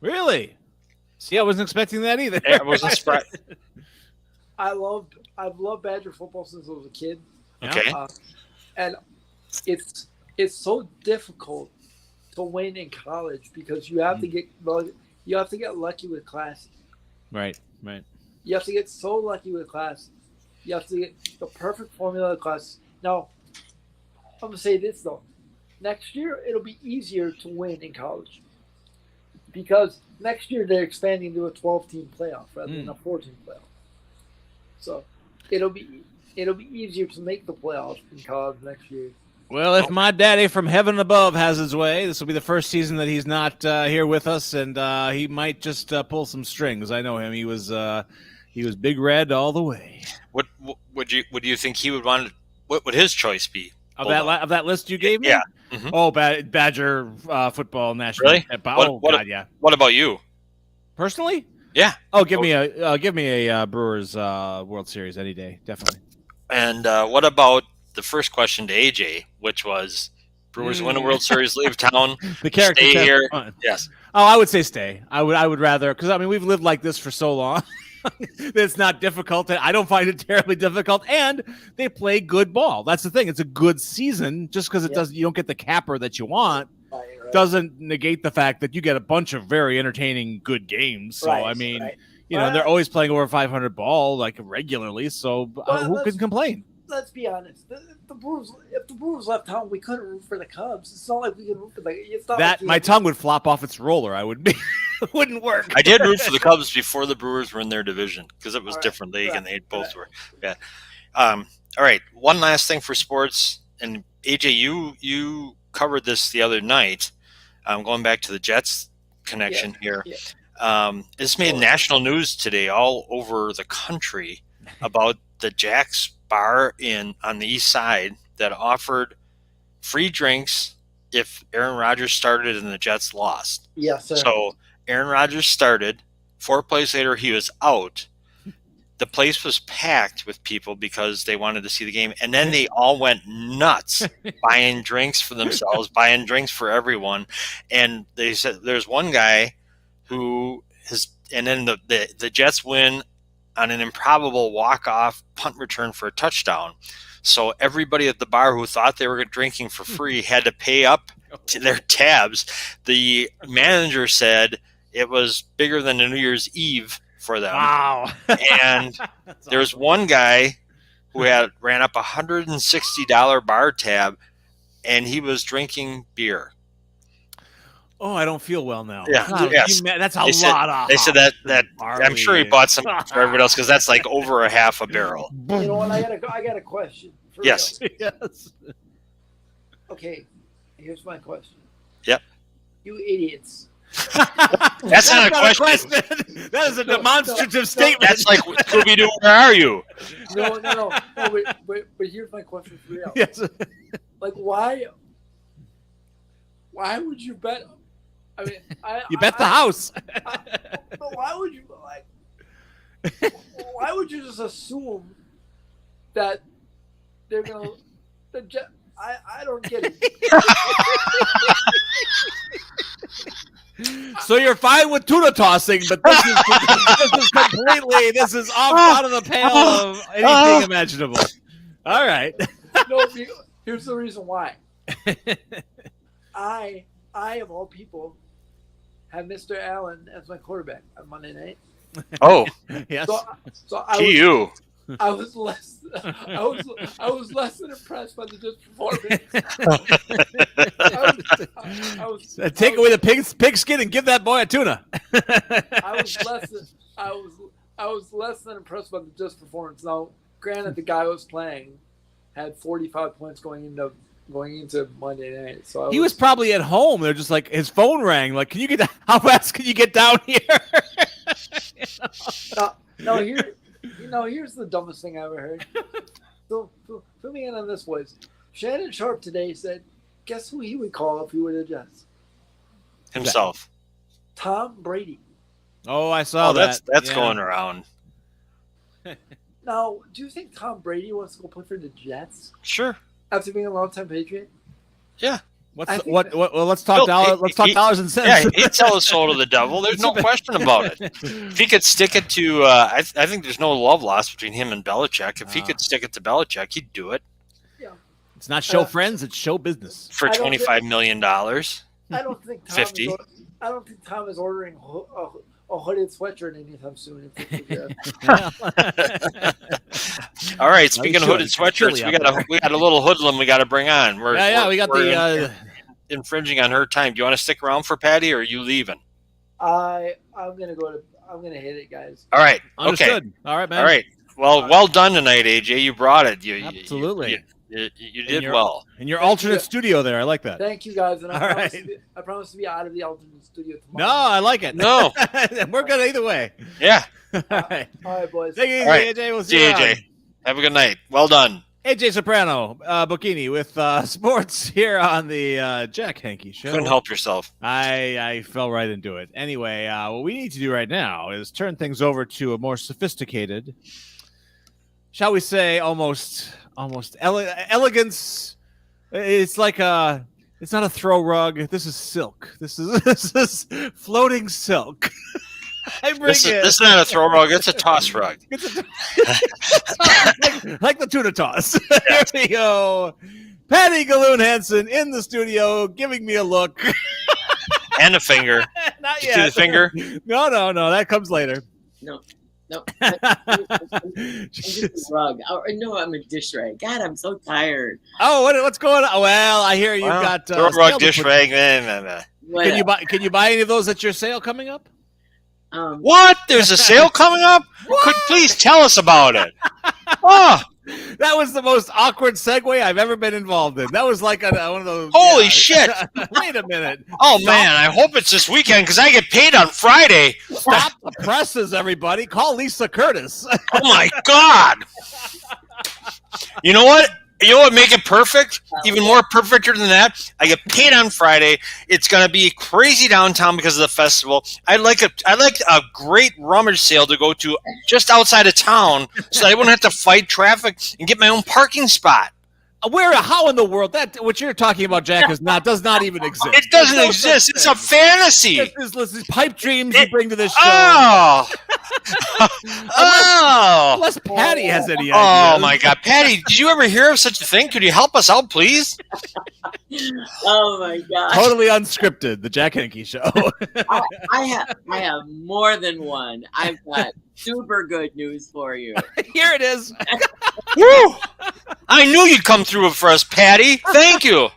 Speaker 1: Really? See, I wasn't expecting that either.
Speaker 2: Yeah, I wasn't surprised.
Speaker 3: I've loved Badger football since I was a kid.
Speaker 2: Okay.
Speaker 3: And it's so difficult to win in college because you have to get lucky with classes.
Speaker 1: Right.
Speaker 3: You have to get so lucky with class. You have to get the perfect formula of class. Now, I'm gonna say this though. Next year it'll be easier to win in college because next year they're expanding to a 12-team playoff rather than a 14 playoff. So it'll be easier to make the playoffs in college next year.
Speaker 1: Well, if my daddy from heaven above has his way, this will be the first season that he's not here with us, and he might just pull some strings. I know him; he was big red all the way.
Speaker 2: What would you think he would want? What would his choice be?
Speaker 1: Of that list you gave me?
Speaker 2: Yeah. Mm-hmm.
Speaker 1: Oh, Badger football national.
Speaker 2: Really?
Speaker 1: God, yeah.
Speaker 2: What about you?
Speaker 1: Personally?
Speaker 2: Yeah.
Speaker 1: Oh, give me a Brewers World Series any day, definitely.
Speaker 2: And what about the first question to AJ, which was Brewers win a World Series, leave town,
Speaker 1: the character
Speaker 2: stay here?
Speaker 1: Fun.
Speaker 2: Yes.
Speaker 1: Oh, I would say stay. I would rather, because I mean we've lived like this for so long. It's not difficult. I don't find it terribly difficult, and they play good ball. That's the thing. It's a good season. Just because you don't get the capper that you want, doesn't negate the fact that you get a bunch of very entertaining good games. So I mean, they're always playing over 500 ball like regularly. So who can complain?
Speaker 3: Let's be honest. If the Brewers left town, we couldn't root for the Cubs. It's not like we can root for
Speaker 1: my tongue would flop off its roller. I would be. It wouldn't work.
Speaker 2: I did root for the Cubs before the Brewers were in their division because it was a different league and they both were. Yeah. All right. One last thing for sports, and AJ, you covered this the other night. Going back to the Jets connection here. Yeah. This made national news today all over the country about the Jack's Bar on the east side that offered free drinks if Aaron Rodgers started and the Jets lost.
Speaker 3: Yes, sir.
Speaker 2: So Aaron Rodgers started. 4 plays later, he was out. The place was packed with people because they wanted to see the game. And then they all went nuts buying drinks for themselves, buying drinks for everyone. And they said there's one guy who has – and then the Jets win on an improbable walk-off punt return for a touchdown. So everybody at the bar who thought they were drinking for free had to pay up to their tabs. The manager said it was bigger than a New Year's Eve for them.
Speaker 1: Wow.
Speaker 2: And there's one guy who ran up $160 bar tab, and he was drinking beer.
Speaker 1: Oh, I don't feel well now.
Speaker 2: Yeah,
Speaker 1: God,
Speaker 2: yes.
Speaker 1: That's a lot of.
Speaker 2: They said that I'm sure he bought some for everybody else because that's like over a half a barrel.
Speaker 3: You know what? I got a question.
Speaker 2: Yes.
Speaker 1: Yes.
Speaker 3: Okay, here's my question.
Speaker 2: Yep.
Speaker 3: You idiots.
Speaker 2: That's not a question.
Speaker 1: That is a demonstrative statement.
Speaker 2: That's like Scooby-Doo, where are you?
Speaker 3: No. But here's my question for you.
Speaker 1: Yes.
Speaker 3: Like, why would you bet? I mean,
Speaker 1: you bet the house.
Speaker 3: But why would you Why would you just assume that they're gonna? I don't get it.
Speaker 1: So you're fine with tuna tossing, but this is out of the pale of anything imaginable. All right.
Speaker 3: No, here's the reason why. I of all people have Mr. Allen as my quarterback on Monday night.
Speaker 2: Oh,
Speaker 1: yes.
Speaker 3: So I was less than impressed by the Jets' performance.
Speaker 1: Take away the pig skin and give that boy a tuna.
Speaker 3: I was less than impressed by the Jets' performance. Now, granted, the guy who was playing had 45 points going into going into Monday night. So
Speaker 1: He was probably at home. They're just like his phone rang. Like, can you get? How fast can you get down here?
Speaker 3: No, here's the dumbest thing I ever heard. So fill me in on this, boys. Shannon Sharp today said, guess who he would call if he were the Jets?
Speaker 2: Himself.
Speaker 3: Tom Brady.
Speaker 1: Oh, I saw that.
Speaker 2: That's going around.
Speaker 3: Now, do you think Tom Brady wants to go play for the Jets
Speaker 2: Sure.
Speaker 3: after being a longtime Patriot?
Speaker 2: Yeah.
Speaker 1: Well, let's talk dollars. Let's talk dollars and cents.
Speaker 2: Yeah, he'd sell his soul to the devil. There's no question about it. If he could stick it to, I think there's no love lost between him and Belichick. If he could stick it to Belichick, he'd do it.
Speaker 3: Yeah.
Speaker 1: It's not show friends; it's show business.
Speaker 2: For $25 million.
Speaker 3: I don't think Tom
Speaker 2: 50.
Speaker 3: I don't think Tom is ordering a hooded sweatshirt anytime soon.
Speaker 2: All right. Speaking of hooded sweatshirts, we got a little hoodlum we got to bring on.
Speaker 1: We got the
Speaker 2: infringing on her time. Do you want to stick around for Patty, or are you leaving?
Speaker 3: I'm gonna hit it, guys.
Speaker 2: All right.
Speaker 1: Understood.
Speaker 2: Okay.
Speaker 1: All right, man.
Speaker 2: All right. Well done tonight, AJ. You brought it.
Speaker 1: Absolutely.
Speaker 2: You did well.
Speaker 1: In your alternate studio there. I like that.
Speaker 3: Thank you, guys. And I promise to be out of the alternate studio tomorrow.
Speaker 1: No, I like it.
Speaker 2: No.
Speaker 1: We're good either way.
Speaker 2: Yeah.
Speaker 1: All right.
Speaker 3: All right, boys.
Speaker 1: Take it easy,
Speaker 2: All right.
Speaker 1: AJ. We'll
Speaker 2: See
Speaker 1: see
Speaker 2: you,
Speaker 1: you
Speaker 2: AJ.
Speaker 1: around.
Speaker 2: Have a good night. Well done.
Speaker 1: AJ Soprano, Bocchini with sports here on the Jack Henke Show.
Speaker 2: Couldn't help yourself.
Speaker 1: I fell right into it. Anyway, what we need to do right now is turn things over to a more sophisticated, shall we say, almost elegance. It's like it's not a throw rug. This is silk. This is floating silk.
Speaker 2: This is not a throw rug. It's a toss rug.
Speaker 1: like the tuna toss. Here we go. Patty Galoon Hansen in the studio giving me a look.
Speaker 2: And a finger.
Speaker 1: Not
Speaker 2: Did you
Speaker 1: yet.
Speaker 2: see the finger?
Speaker 1: No. That comes later.
Speaker 4: No. I'm just a rug. No, I'm a dish rag. God, I'm so tired.
Speaker 1: Oh, what's going on? Well, I hear you've got
Speaker 2: throw rug, dish rag.
Speaker 1: Can you buy any of those at your sale coming up?
Speaker 2: What? There's a sale coming up? Could please tell us about it? Oh,
Speaker 1: that was the most awkward segue I've ever been involved in. That was like one of those.
Speaker 2: Holy shit!
Speaker 1: Wait a minute.
Speaker 2: Oh man, I hope it's this weekend because I get paid on Friday.
Speaker 1: Stop the presses, everybody. Call Lisa Curtis.
Speaker 2: Oh my god! You know what? You know what make it perfect? Even more perfecter than that, I get paid on Friday. It's gonna be crazy downtown because of the festival. I'd like a great rummage sale to go to just outside of town, so I wouldn't have to fight traffic and get my own parking spot.
Speaker 1: How in the world what you're talking about, Jack, does not even exist.
Speaker 2: It doesn't exist. It's a fantasy.
Speaker 1: This pipe dreams you bring to this show.
Speaker 2: Oh,
Speaker 1: Unless Patty has any ideas.
Speaker 2: Oh my God, Patty! Did you ever hear of such a thing? Could you help us out, please?
Speaker 4: Oh my God!
Speaker 1: Totally unscripted. The Jack Henke Show.
Speaker 4: I have more than one. I've got super good news for you.
Speaker 1: Here it is.
Speaker 2: Woo! I knew you'd come through for us, Patty. Thank you.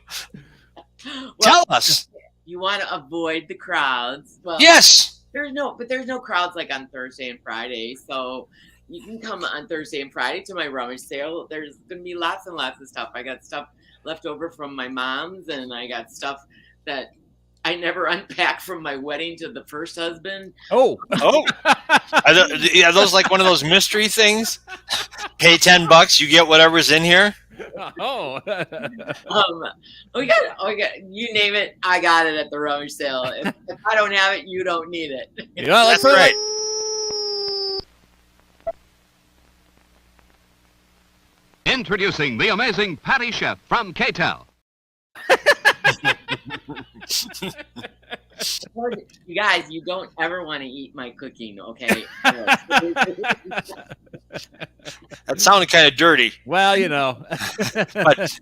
Speaker 2: Tell us.
Speaker 4: You want to avoid the crowds. Well,
Speaker 2: yes.
Speaker 4: There's no crowds like on Thursday and Friday. So you can come on Thursday and Friday to my rummage sale. There's going to be lots and lots of stuff. I got stuff left over from my mom's, and I got stuff that I never unpacked from my wedding to the first husband.
Speaker 2: Oh. Are those like one of those mystery things? Pay $10, you get whatever's in here.
Speaker 1: Oh.
Speaker 4: We got you name it, I got it at the rummage sale. If I don't have it, you don't need it.
Speaker 2: Yeah, that's right.
Speaker 5: Introducing the amazing Patty Chef from K-Tel.
Speaker 4: You guys, you don't ever want to eat my cooking, okay?
Speaker 2: That sounded kind of dirty.
Speaker 1: Well, you know.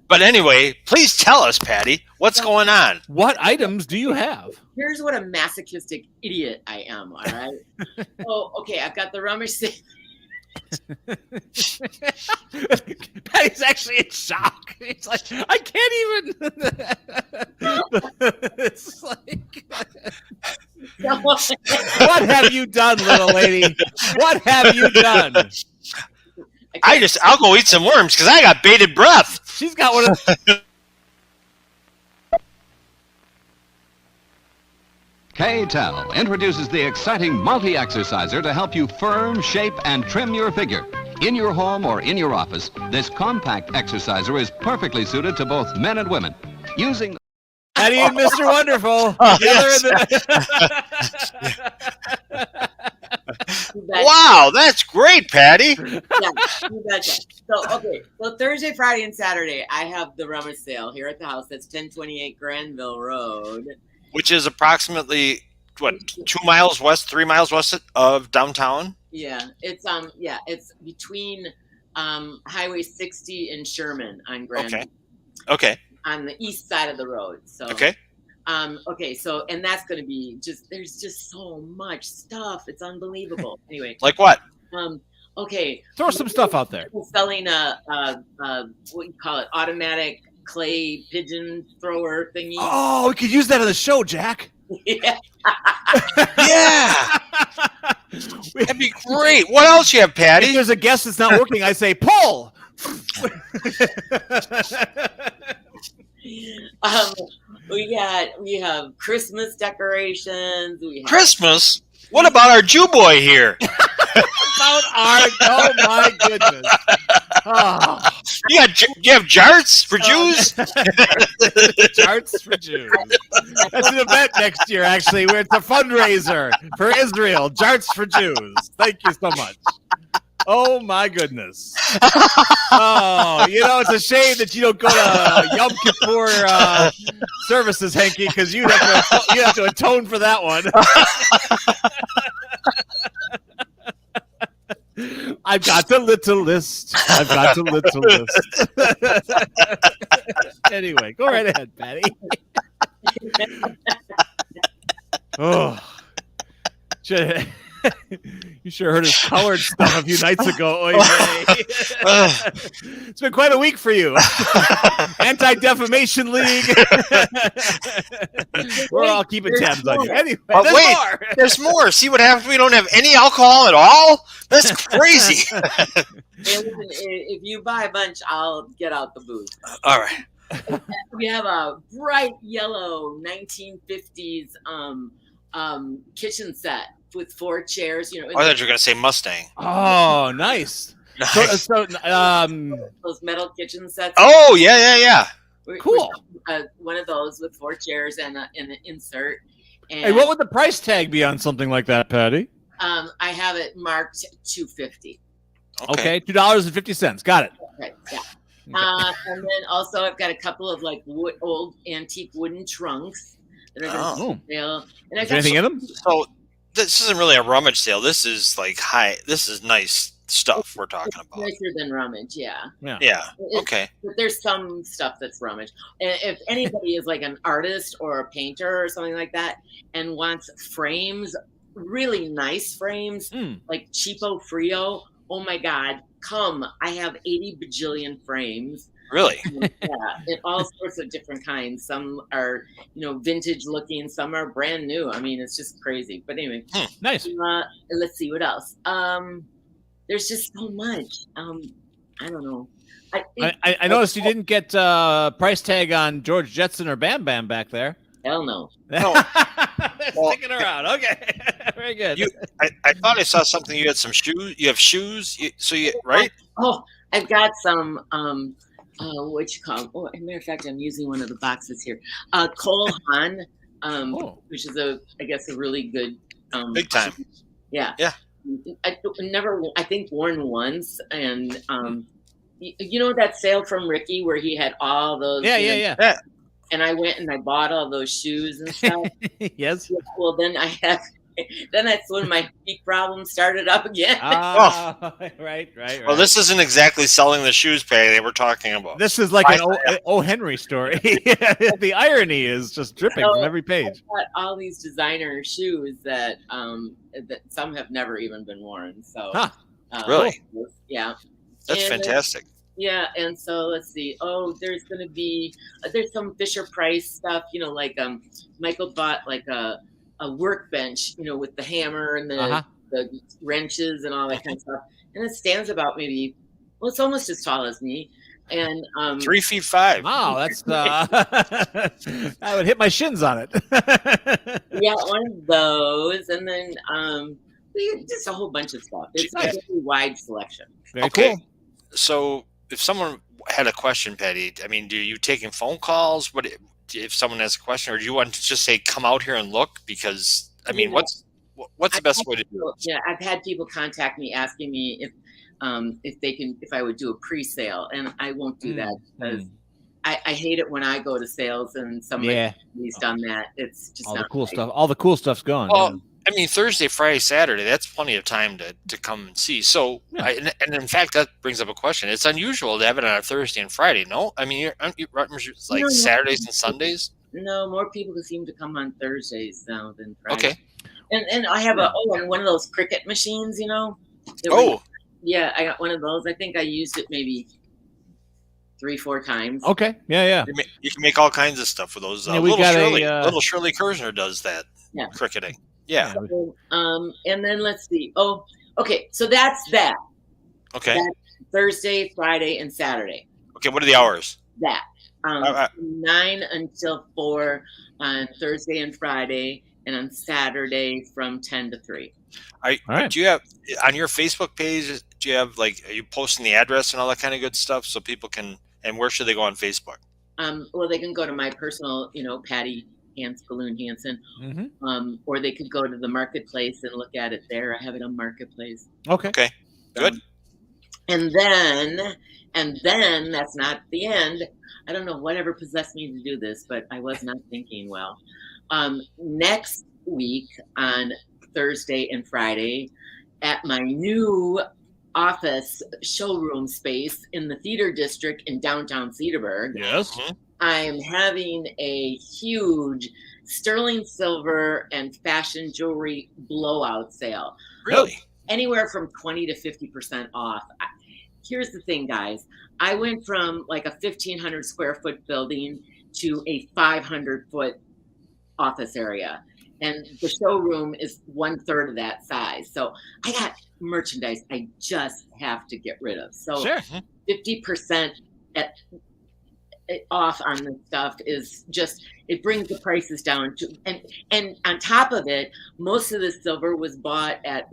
Speaker 2: but anyway, please tell us, Patty, what's going on?
Speaker 1: What items do you have?
Speaker 4: Here's what a masochistic idiot I am, all right? So, okay, I've got the rummage sale.
Speaker 1: Patty's actually in shock. It's like, I can't even. It's like, what have you done, little lady? What have you done?
Speaker 2: I'll go eat some worms because I got bated breath.
Speaker 1: She's got one of
Speaker 5: K-Tel introduces the exciting multi-exerciser to help you firm, shape, and trim your figure. In your home or in your office, this compact exerciser is perfectly suited to both men and women. Using
Speaker 1: Patty and Mr. Wonderful
Speaker 2: Oh,
Speaker 1: together
Speaker 2: yes.
Speaker 4: Wow,
Speaker 2: Wow, that's great, Patty.
Speaker 4: yeah, you betcha. So Thursday, Friday, and Saturday, I have the rummage sale here at the house. That's 1028 Granville Road.
Speaker 2: Which is approximately what, 2 miles west, 3 miles west of downtown.
Speaker 4: Yeah, it's between Highway 60 and Sherman on Granville.
Speaker 2: Okay.
Speaker 4: On the east side of the road. So
Speaker 2: Okay.
Speaker 4: So and that's going to be there's just so much stuff. It's unbelievable. Anyway,
Speaker 2: Like what?
Speaker 4: okay.
Speaker 1: Throw some stuff out there.
Speaker 4: We're selling a what you call it, automatic clay pigeon thrower thingy.
Speaker 1: Oh, we could use that on the show, Jack.
Speaker 4: Yeah.
Speaker 2: Yeah. That'd be great. What else you have,
Speaker 1: If
Speaker 2: Patty?
Speaker 1: there's a guest that's not working, I say pull.
Speaker 4: We have Christmas decorations. We have
Speaker 2: Christmas? What about our Jew boy here?
Speaker 1: Oh my goodness. Oh.
Speaker 2: You have jarts for Jews?
Speaker 1: Charts for Jews. That's an event next year, actually, where it's a fundraiser for Israel. Jarts for Jews. Thank you so much. Oh my goodness. Oh, it's a shame that you don't go to Yom Kippur services, Henke, because you have to atone for that one. I've got the little list. Anyway, go right ahead, Patty. Oh. You sure heard his colored stuff a few nights ago. Oy vey. It's been quite a week for you. Anti-Defamation League. We're all keeping tabs on you. Anyway,
Speaker 2: But
Speaker 1: there's
Speaker 2: wait,
Speaker 1: more.
Speaker 2: there's more. See what happens? We don't have any alcohol at all? That's crazy.
Speaker 4: if you buy a bunch, I'll get out the booze.
Speaker 2: All right.
Speaker 4: We have a bright yellow 1950s kitchen set with 4 chairs.
Speaker 2: I thought you were going to say Mustang.
Speaker 1: Oh, nice.
Speaker 2: Nice.
Speaker 4: Those metal kitchen sets.
Speaker 2: Oh, yeah.
Speaker 1: Cool.
Speaker 4: One of those with 4 chairs and an insert. And
Speaker 1: Hey, what would the price tag be on something like that, Patty?
Speaker 4: I have it marked $2.50.
Speaker 1: Okay, $2.50. Got it.
Speaker 4: Okay, yeah. And then also I've got a couple of like old antique wooden trunks that are going
Speaker 1: Oh.
Speaker 4: to sale. And
Speaker 1: Is there anything in them?
Speaker 2: So this isn't really a rummage sale. This is like this is nice stuff we're talking about.
Speaker 4: nicer than rummage, yeah.
Speaker 2: Yeah.
Speaker 4: It's-
Speaker 2: Okay.
Speaker 4: But there's some stuff that's rummage. And if anybody is like an artist or a painter or something like that and wants frames, really nice frames, like cheapo Frio, oh my God, come. I have 80 bajillion frames.
Speaker 2: Really?
Speaker 4: In all sorts of different kinds. Some are, vintage looking. Some are brand new. I mean, it's just crazy. But anyway,
Speaker 1: Nice.
Speaker 4: let's see what else. There's just so much. I don't know.
Speaker 1: I noticed you didn't get price tag on George Jetson or Bam Bam back there.
Speaker 4: Hell no.
Speaker 2: No.
Speaker 1: Sticking around. Okay. Very good.
Speaker 2: I thought I saw something. You had some shoes. You have shoes. Right?
Speaker 4: Oh, I've got some. What you call? Oh, as a matter of fact, I'm using one of the boxes here. Cole Haan, which is I guess a really good.
Speaker 2: Big time.
Speaker 4: Yeah.
Speaker 2: Yeah.
Speaker 4: I think worn once, and that sale from Ricky where he had all those.
Speaker 1: Yeah.
Speaker 4: And I went and I bought all those shoes and stuff.
Speaker 1: Yes.
Speaker 4: Well, then then that's when my feet problem started up again.
Speaker 1: Right.
Speaker 2: Well, this isn't exactly selling the shoes, Patty, they were talking about.
Speaker 1: This is like an O. Henry story. The irony is just dripping from every page.
Speaker 4: I've got all these designer shoes that some have never even been worn. So
Speaker 2: Really?
Speaker 4: Yeah.
Speaker 2: That's fantastic.
Speaker 4: Yeah, and so let's see. Oh, there's some Fisher Price stuff. Like Michael bought like a workbench, with the hammer and the wrenches and all that kind of stuff. And it stands about it's almost as tall as me. And
Speaker 2: 3'5".
Speaker 1: Wow, that's I would hit my shins on it.
Speaker 4: we got one of those, and then we just a whole bunch of stuff. It's a
Speaker 2: Yeah.
Speaker 4: really wide selection.
Speaker 1: Very
Speaker 2: Okay.
Speaker 1: cool.
Speaker 2: So if someone had a question, Patty, I mean, do you taking phone calls? What if someone has a question, or do you want to just say, come out here and look? Because I mean,
Speaker 4: Yeah.
Speaker 2: what's the best way to do it?
Speaker 4: Yeah, I've had people contact me asking me if I would do a pre-sale, and I won't do that because I hate it when I go to sales and somebody's done that. It's just
Speaker 1: all
Speaker 4: not
Speaker 1: the cool
Speaker 4: right.
Speaker 1: stuff. All the cool stuff's gone.
Speaker 2: Well, I mean, Thursday, Friday, Saturday, that's plenty of time to come and see. So,
Speaker 1: Yeah.
Speaker 2: and in fact, that brings up a question. It's unusual to have it on a Thursday and Friday, no? I mean, aren't you Rutgers like
Speaker 4: No.
Speaker 2: Saturdays and Sundays?
Speaker 4: No, more people seem to come on Thursdays now than Friday.
Speaker 2: Okay.
Speaker 4: And I have and one of those Cricut machines, you know. Yeah, I got one of those. I think I used it maybe 3-4 times.
Speaker 1: Okay. Yeah.
Speaker 2: You can make all kinds of stuff with those.
Speaker 1: Yeah, we got
Speaker 2: little Shirley Kersner does that.
Speaker 4: Yeah.
Speaker 2: Cricketing. Yeah.
Speaker 4: So, and then let's see. Oh, okay. So that's that.
Speaker 2: Okay.
Speaker 4: That's Thursday, Friday, and Saturday.
Speaker 2: Okay. What are the hours?
Speaker 4: That
Speaker 2: 9
Speaker 4: until 4 on Thursday and Friday, and on Saturday from 10 to 3.
Speaker 2: Do you have on your Facebook page? Do you have are you posting the address and all that kind of good stuff so people can? And where should they go on Facebook?
Speaker 4: Well, they can go to my personal, Patty Balloon Hansen, or they could go to the marketplace and look at it there. I have it on Marketplace.
Speaker 1: Okay.
Speaker 2: Good.
Speaker 4: And then that's not the end. I don't know whatever possessed me to do this, but I was not thinking well. Next week on Thursday and Friday at my new office showroom space in the theater district in downtown Cedarburg.
Speaker 1: Yes.
Speaker 4: I'm having a huge sterling silver and fashion jewelry blowout sale.
Speaker 2: Really?
Speaker 4: Anywhere from 20 to 50% off. Here's the thing, guys. I went from like a 1,500 square foot building to a 500 foot office area. And the showroom is 1/3 of that size. So I got merchandise I just have to get rid of. So
Speaker 1: Sure.
Speaker 4: 50% off on this stuff is just, it brings the prices down to, and on top of it, most of the silver was bought at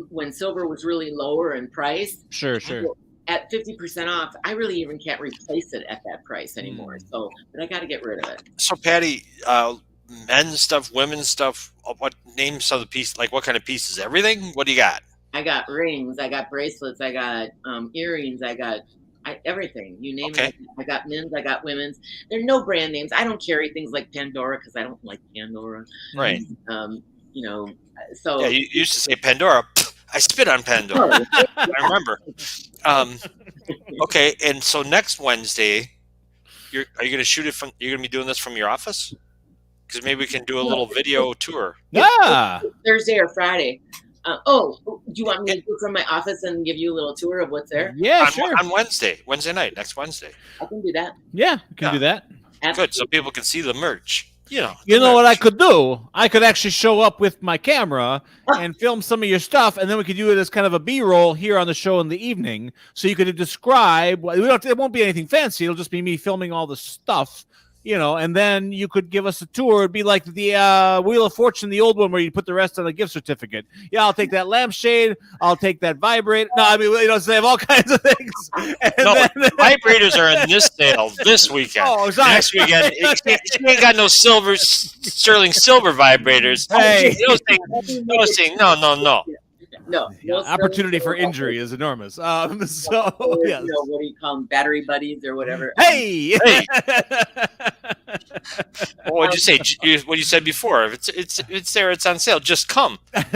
Speaker 4: when silver was really lower in price.
Speaker 1: Sure.
Speaker 4: At 50% off, I really even can't replace it at that price anymore. So, but I got to get rid of it.
Speaker 2: So, Patty, men's stuff, women's stuff. What names of the piece? Like what kind of pieces? Everything. What do you got?
Speaker 4: I got rings. I got bracelets. I got earrings. I got everything. You name it. I got men's. I got women's. There are no brand names. I don't carry things like Pandora because I don't like Pandora.
Speaker 2: Right.
Speaker 4: So
Speaker 2: yeah, you used to say Pandora. I spit on Pandora. I remember. Okay, and so next Wednesday, are you going to shoot it from? You're going to be doing this from your office? Because maybe we can do a little video tour.
Speaker 1: Yeah.
Speaker 4: Thursday or Friday. Do you want me to go from my office and give you a little tour of what's there?
Speaker 1: Yeah, sure.
Speaker 2: On Wednesday night, next Wednesday.
Speaker 4: I can do that.
Speaker 1: Yeah, we can do that.
Speaker 4: Absolutely.
Speaker 2: Good, so people can see the merch. You
Speaker 1: know what I could do? I could actually show up with my camera and film some of your stuff, and then we could do it as kind of a B-roll here on the show in the evening. So you could describe. It won't be anything fancy. It'll just be me filming all the stuff. And then you could give us a tour. It'd be like the Wheel of Fortune, the old one, where you put the rest on a gift certificate. Yeah, I'll take that lampshade. I'll take that vibrator. No, I mean, so they have all kinds of things.
Speaker 2: Vibrators are in this sale this weekend.
Speaker 1: Oh, sorry.
Speaker 2: Next weekend, you ain't got no sterling silver vibrators.
Speaker 1: Hey.
Speaker 2: Those things, no.
Speaker 4: No.
Speaker 2: Opportunity for injury is enormous.
Speaker 4: Yes. What do you call them? Battery buddies or whatever.
Speaker 1: Hey.
Speaker 2: Well, what'd you say? What you said before? If it's there, it's on sale. Just come.
Speaker 1: He's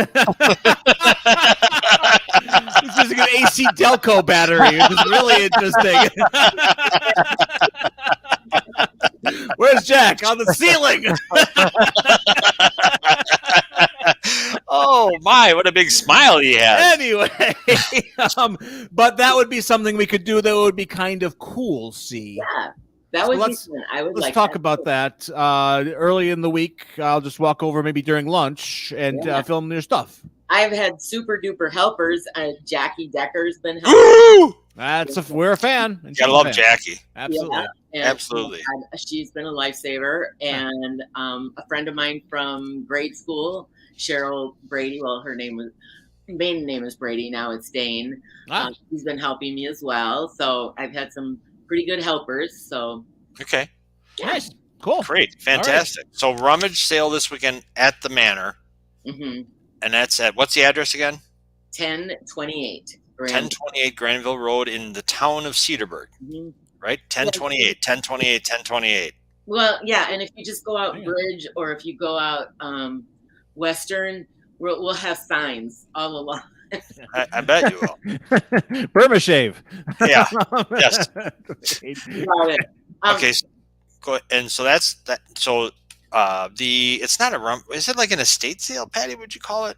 Speaker 1: using an AC Delco battery, which is really interesting. Where's Jack? On the ceiling.
Speaker 2: Oh my, what a big smile he has.
Speaker 1: Anyway, but that would be something we could do that would be kind of cool, see.
Speaker 4: Yeah, that would be fun.
Speaker 1: Let's talk about that early in the week. I'll just walk over maybe during lunch and film your stuff.
Speaker 4: I've had super duper helpers. Jackie Decker's been helping.
Speaker 1: We're a fan. And
Speaker 2: Gotta
Speaker 1: she's a
Speaker 2: love
Speaker 1: fan.
Speaker 2: Jackie.
Speaker 1: Absolutely.
Speaker 4: And
Speaker 2: Absolutely.
Speaker 4: she's been a lifesaver. And a friend of mine from grade school, Cheryl Brady. Well, her maiden name is Brady. Now it's Dane. She's been helping me as well. So I've had some pretty good helpers. So
Speaker 2: Okay.
Speaker 1: Nice. Cool.
Speaker 2: Great. Fantastic. So rummage sale this weekend at the Manor.
Speaker 4: Mm-hmm.
Speaker 2: And that's at, what's the address again?
Speaker 4: 1028.
Speaker 2: 1028 Granville Road in the town of Cedarburg.
Speaker 4: Mm-hmm.
Speaker 2: Right? 1028.
Speaker 4: Well, yeah. And if you just go out Bridge or if you go out Western, we'll have signs all along.
Speaker 2: I bet you will.
Speaker 1: Burma shave.
Speaker 2: Yeah. Yes.
Speaker 4: Got it.
Speaker 2: Okay. So, go ahead. And so that's that. So it's not a is it like an estate sale, Patty? Would you call it?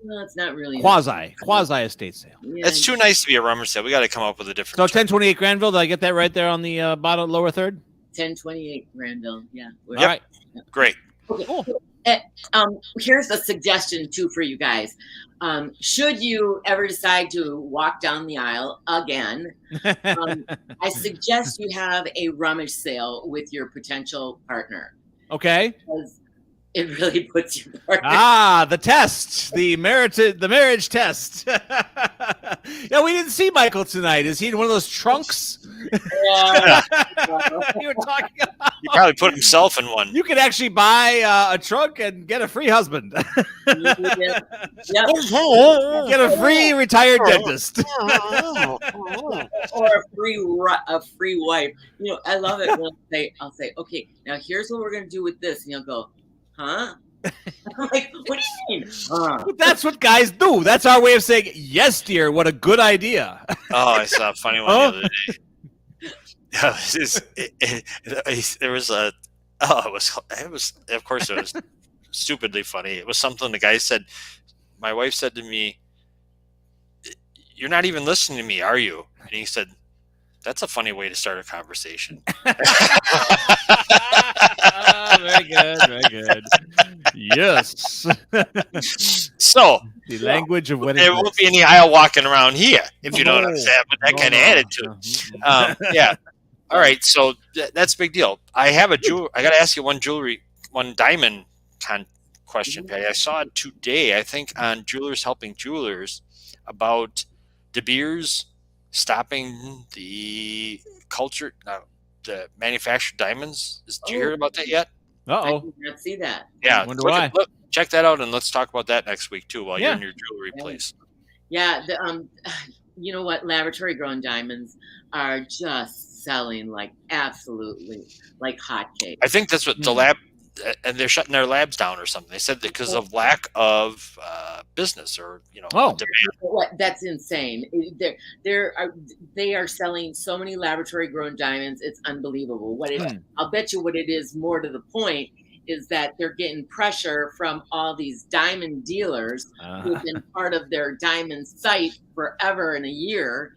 Speaker 4: No, it's not really
Speaker 1: Quasi estate sale.
Speaker 4: Yeah.
Speaker 2: It's too nice to be a rummage sale. We got to come up with a different.
Speaker 1: So 1028 Granville. Did I get that right there on the bottom lower third?
Speaker 4: 1028 Granville. Yeah.
Speaker 1: All right.
Speaker 2: Great.
Speaker 4: Okay.
Speaker 1: Cool.
Speaker 4: Here's a suggestion too for you guys. Should you ever decide to walk down the aisle again, I suggest you have a rummage sale with your potential partner.
Speaker 1: Okay.
Speaker 4: Because it really puts you apart.
Speaker 1: The test, the marriage test. Yeah, we didn't see Michael tonight. Is he in one of those trunks?
Speaker 4: Yeah.
Speaker 1: You were talking about.
Speaker 2: He probably put himself in one.
Speaker 1: You could actually buy a trunk and get a free husband.
Speaker 4: Yep.
Speaker 1: Get a free retired dentist.
Speaker 4: Or a free wife. You know, I love it when I'll say, okay, now here's what we're gonna do with this, and you'll go, huh? I'm like, what do you mean?
Speaker 1: That's what guys do. That's our way of saying, yes, dear, what a good idea.
Speaker 2: Oh, I saw a funny one the other day. There was a. Oh, it was. Of course, it was stupidly funny. It was something the guy said. My wife said to me, "You're not even listening to me, are you?" And he said, "That's a funny way to start a conversation."
Speaker 1: Very good. Yes.
Speaker 2: So
Speaker 1: The language of wedding.
Speaker 2: there won't be any aisle walking around here, if you know what I'm saying. With that kind of attitude. Yeah. All right. So that's a big deal. I have I got to ask you one diamond question, Patty. I saw it today, I think, on Jewelers Helping Jewelers about De Beers stopping the the manufactured diamonds. Did you hear about that yet?
Speaker 4: I did not see that.
Speaker 2: Yeah.
Speaker 1: Wonder why.
Speaker 2: Check that out, and let's talk about that next week too while you're
Speaker 1: Yeah.
Speaker 2: in your jewelry place.
Speaker 4: Yeah, you know what? Laboratory grown diamonds are just selling like absolutely like hotcakes.
Speaker 2: I think that's what the lab, and they're shutting their labs down or something. They said that because of lack of business or demand.
Speaker 4: What? That's insane. They are selling so many laboratory grown diamonds. It's unbelievable. I'll bet you what it is more to the point is that they're getting pressure from all these diamond dealers who've been part of their diamond site forever and a year.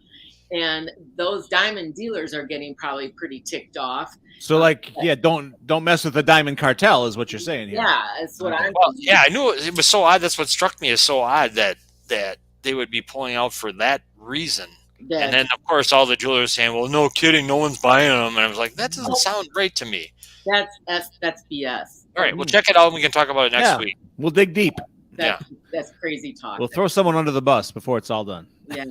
Speaker 4: And those diamond dealers are getting probably pretty ticked off.
Speaker 1: So, don't mess with the diamond cartel, is what you're saying here.
Speaker 4: Yeah, that's what I'm.
Speaker 2: Well, yeah, I knew it was so odd. That's what struck me as so odd that they would be pulling out for that reason. And then, of course, all the jewelers saying, "Well, no kidding, no one's buying them." And I was like, "That doesn't sound right to me."
Speaker 4: That's BS.
Speaker 2: All right, we'll check it out and we can talk about it next week.
Speaker 1: We'll dig deep.
Speaker 4: That's crazy talk.
Speaker 1: We'll throw someone under the bus before it's all done.
Speaker 4: Yeah,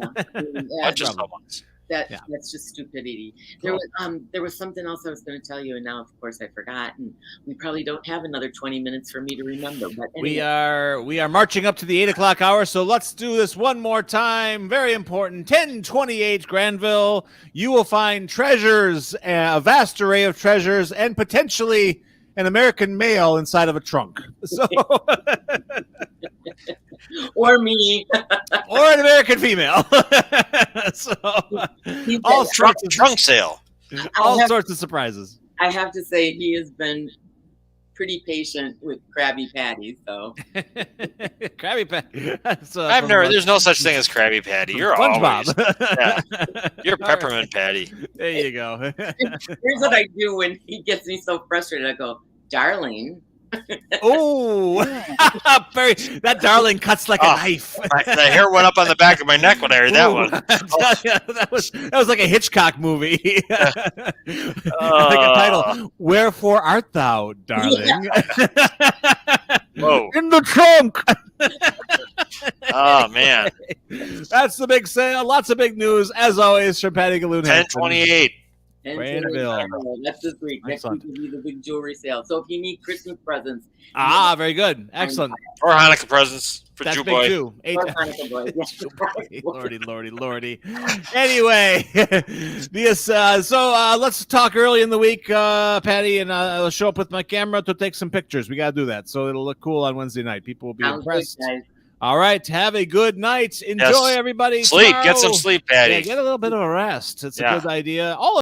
Speaker 4: that's just stupidity. There was something else I was going to tell you, and now, of course, I forgot. And we probably don't have another 20 minutes for me to remember. But anyway.
Speaker 1: We are marching up to the 8:00 hour, so let's do this one more time. Very important. 1028 Granville. You will find treasures, a vast array of treasures, and potentially an American male inside of a trunk. So.
Speaker 4: Or me.
Speaker 1: Or an American female. So, all sorts of
Speaker 2: trunk sale.
Speaker 1: All sorts of surprises.
Speaker 4: I have to say he has been pretty patient with Krabby Patty. So
Speaker 1: Krabby Patty.
Speaker 2: There's no such thing as Krabby Patty. You're always. You're Peppermint Patty.
Speaker 1: There you go.
Speaker 4: Here's what I do when he gets me so frustrated. I go, darling,
Speaker 1: Oh, that darling cuts like a knife.
Speaker 2: The hair went up on the back of my neck when I heard that one.
Speaker 1: That was like a Hitchcock movie. Like a title. Wherefore art thou, darling?
Speaker 2: Whoa.
Speaker 1: In the trunk.
Speaker 2: Oh man.
Speaker 1: That's the big sale. Lots of big news as always from Patty Galoon.
Speaker 2: 10/28.
Speaker 1: Granville.
Speaker 4: That's this week. Next week will be the big jewelry sale. So if you need Christmas presents,
Speaker 1: very good, excellent.
Speaker 2: Or Hanukkah presents for
Speaker 1: That's
Speaker 2: Jew
Speaker 1: big
Speaker 2: Boy.
Speaker 1: too.
Speaker 4: or Hanukkah boy.
Speaker 1: Lordy. Anyway, so let's talk early in the week, Patty, and I'll show up with my camera to take some pictures. We got to do that, so it'll look cool on Wednesday night. People will be impressed.
Speaker 4: Good,
Speaker 1: all right, have a good night. Enjoy, everybody.
Speaker 2: Sleep.
Speaker 1: Tomorrow.
Speaker 2: Get some sleep, Patty.
Speaker 1: Yeah, get a little bit of a rest. It's a good idea. All